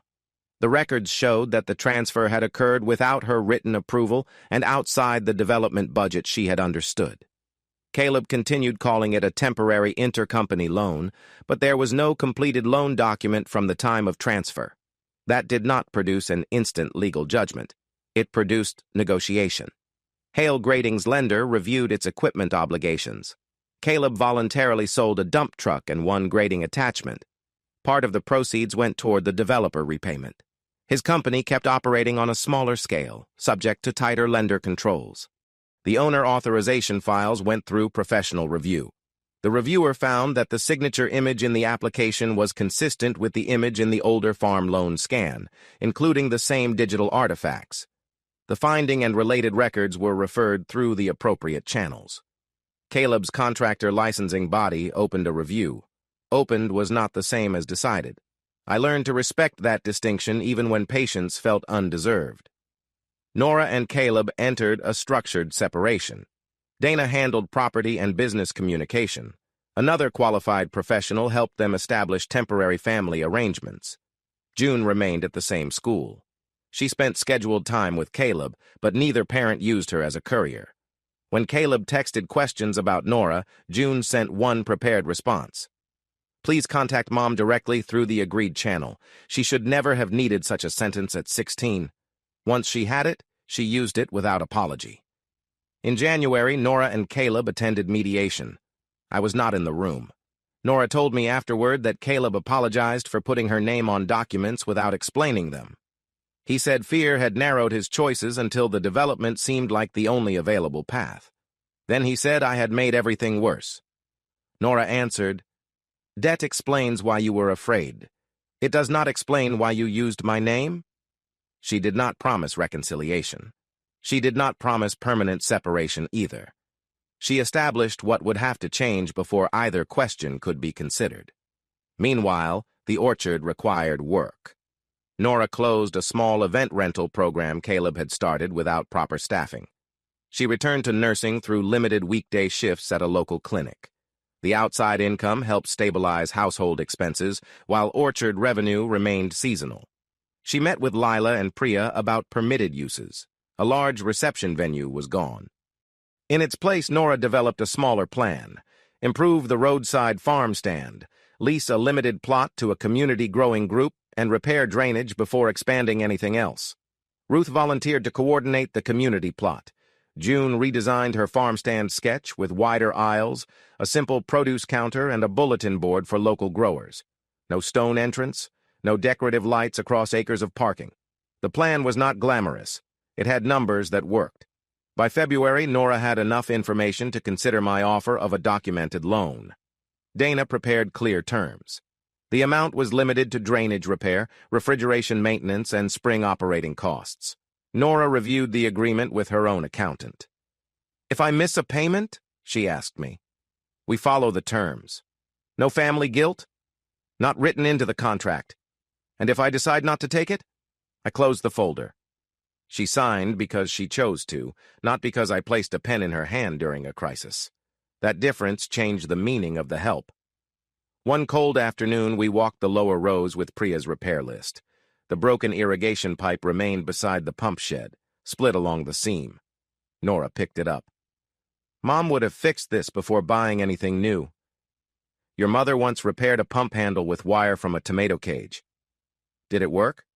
The records showed that the transfer had occurred without her written approval and outside the development budget she had understood. Caleb continued calling it a temporary intercompany loan, but there was no completed loan document from the time of transfer. That did not produce an instant legal judgment. It produced negotiation. Hale Grading's lender reviewed its equipment obligations. Caleb voluntarily sold a dump truck and one grading attachment. Part of the proceeds went toward the developer repayment. His company kept operating on a smaller scale, subject to tighter lender controls. The owner authorization files went through professional review. The reviewer found that the signature image in the application was consistent with the image in the older farm loan scan, including the same digital artifacts. The finding and related records were referred through the appropriate channels. Caleb's contractor licensing body opened a review. Opened was not the same as decided. I learned to respect that distinction even when patience felt undeserved. Nora and Caleb entered a structured separation. Dana handled property and business communication. Another qualified professional helped them establish temporary family arrangements. June remained at the same school. She spent scheduled time with Caleb, but neither parent used her as a courier. When Caleb texted questions about Nora, June sent one prepared response. Please contact Mom directly through the agreed channel. She should never have needed such a sentence at 16. Once she had it, she used it without apology. In January, Nora and Caleb attended mediation. I was not in the room. Nora told me afterward that Caleb apologized for putting her name on documents without explaining them. He said fear had narrowed his choices until the development seemed like the only available path. Then he said I had made everything worse. Nora answered, "Debt explains why you were afraid. It does not explain why you used my name." She did not promise reconciliation. She did not promise permanent separation either. She established what would have to change before either question could be considered. Meanwhile, the orchard required work. Nora closed a small event rental program Caleb had started without proper staffing. She returned to nursing through limited weekday shifts at a local clinic. The outside income helped stabilize household expenses, while orchard revenue remained seasonal. She met with Lila and Priya about permitted uses. A large reception venue was gone. In its place, Nora developed a smaller plan. Improve the roadside farm stand, lease a limited plot to a community growing group, and repair drainage before expanding anything else. Ruth volunteered to coordinate the community plot. June redesigned her farm stand sketch with wider aisles, a simple produce counter, and a bulletin board for local growers. No stone entrance, no decorative lights across acres of parking. The plan was not glamorous. It had numbers that worked. By February, Nora had enough information to consider my offer of a documented loan. Dana prepared clear terms. The amount was limited to drainage repair, refrigeration maintenance, and spring operating costs. Nora reviewed the agreement with her own accountant. "If I miss a payment?" she asked me. "We follow the terms. No family guilt? Not written into the contract. And if I decide not to take it?" I closed the folder. She signed because she chose to, not because I placed a pen in her hand during a crisis. That difference changed the meaning of the help. One cold afternoon, we walked the lower rows with Priya's repair list. The broken irrigation pipe remained beside the pump shed, split along the seam. Nora picked it up. "Mom would have fixed this before buying anything new. Your mother once repaired a pump handle with wire from a tomato cage. Did it work?"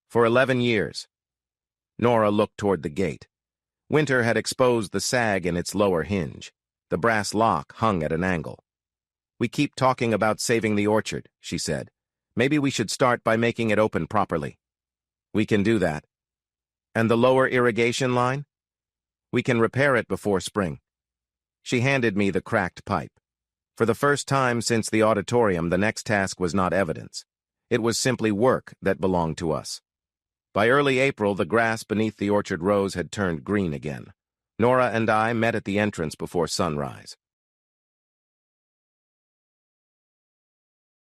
"For 11 years. Nora looked toward the gate. Winter had exposed the sag in its lower hinge. The brass lock hung at an angle. "We keep talking about saving the orchard," she said. "Maybe we should start by making it open properly." "We can do that." "And the lower irrigation line?" "We can repair it before spring." She handed me the cracked pipe. For the first time since the auditorium, the next task was not evidence. It was simply work that belonged to us. By early April, the grass beneath the orchard rows had turned green again. Nora and I met at the entrance before sunrise.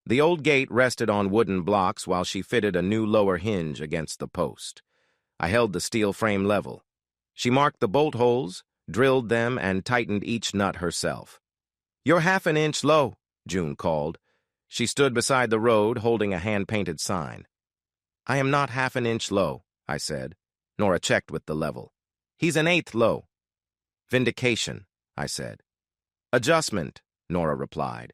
The old gate rested on wooden blocks while she fitted a new lower hinge against the post. I held the steel frame level. She marked the bolt holes, drilled them, and tightened each nut herself. "You're half an inch low," June called. She stood beside the road, holding a hand-painted sign. "I am not half an inch low," I said. Nora checked with the level. "He's an eighth low." "Vindication," I said. "Adjustment," Nora replied.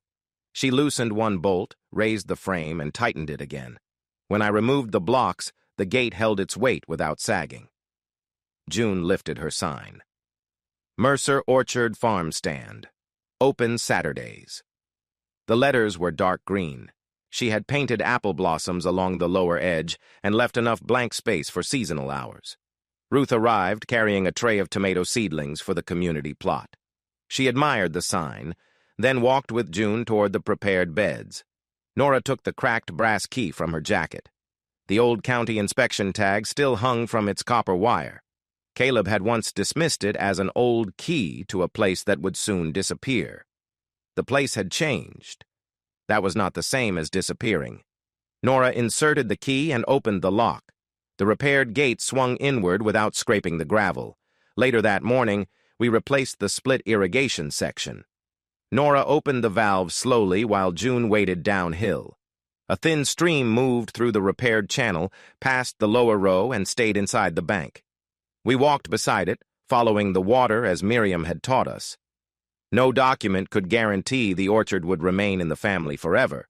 She loosened one bolt, raised the frame, and tightened it again. When I removed the blocks, the gate held its weight without sagging. June lifted her sign. Mercer Orchard Farm Stand. Open Saturdays. The letters were dark green. She had painted apple blossoms along the lower edge and left enough blank space for seasonal hours. Ruth arrived carrying a tray of tomato seedlings for the community plot. She admired the sign, then walked with June toward the prepared beds. Nora took the cracked brass key from her jacket. The old county inspection tag still hung from its copper wire. Caleb had once dismissed it as an old key to a place that would soon disappear. The place had changed. That was not the same as disappearing. Nora inserted the key and opened the lock. The repaired gate swung inward without scraping the gravel. Later that morning, we replaced the split irrigation section. Nora opened the valve slowly while June waded downhill. A thin stream moved through the repaired channel, past the lower row, and stayed inside the bank. We walked beside it, following the water as Miriam had taught us. No document could guarantee the orchard would remain in the family forever.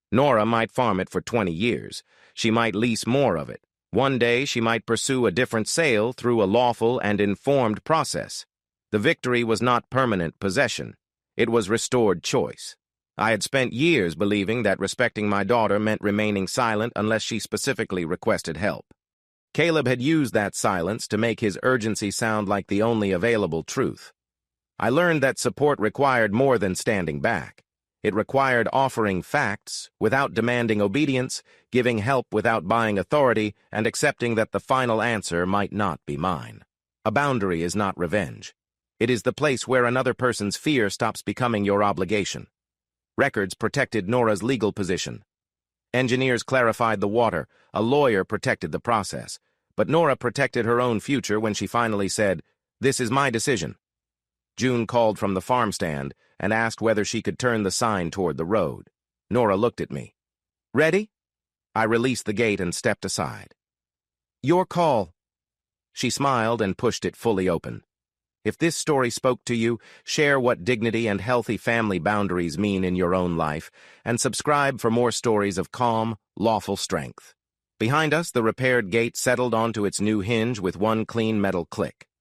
Nora might farm it for 20 years. She might lease more of it. One day she might pursue a different sale through a lawful and informed process. The victory was not permanent possession. It was restored choice. I had spent years believing that respecting my daughter meant remaining silent unless she specifically requested help. Caleb had used that silence to make his urgency sound like the only available truth. I learned that support required more than standing back. It required offering facts without demanding obedience, giving help without buying authority, and accepting that the final answer might not be mine. A boundary is not revenge. It is the place where another person's fear stops becoming your obligation. Records protected Nora's legal position. Engineers clarified the water. A lawyer protected the process. But Nora protected her own future when she finally said, "This is my decision." June called from the farm stand and asked whether she could turn the sign toward the road. Nora looked at me. "Ready?" I released the gate and stepped aside. "Your call." She smiled and pushed it fully open. If this story spoke to you, share what dignity and healthy family boundaries mean in your own life, and subscribe for more stories of calm, lawful strength. Behind us, the repaired gate settled onto its new hinge with one clean metal click.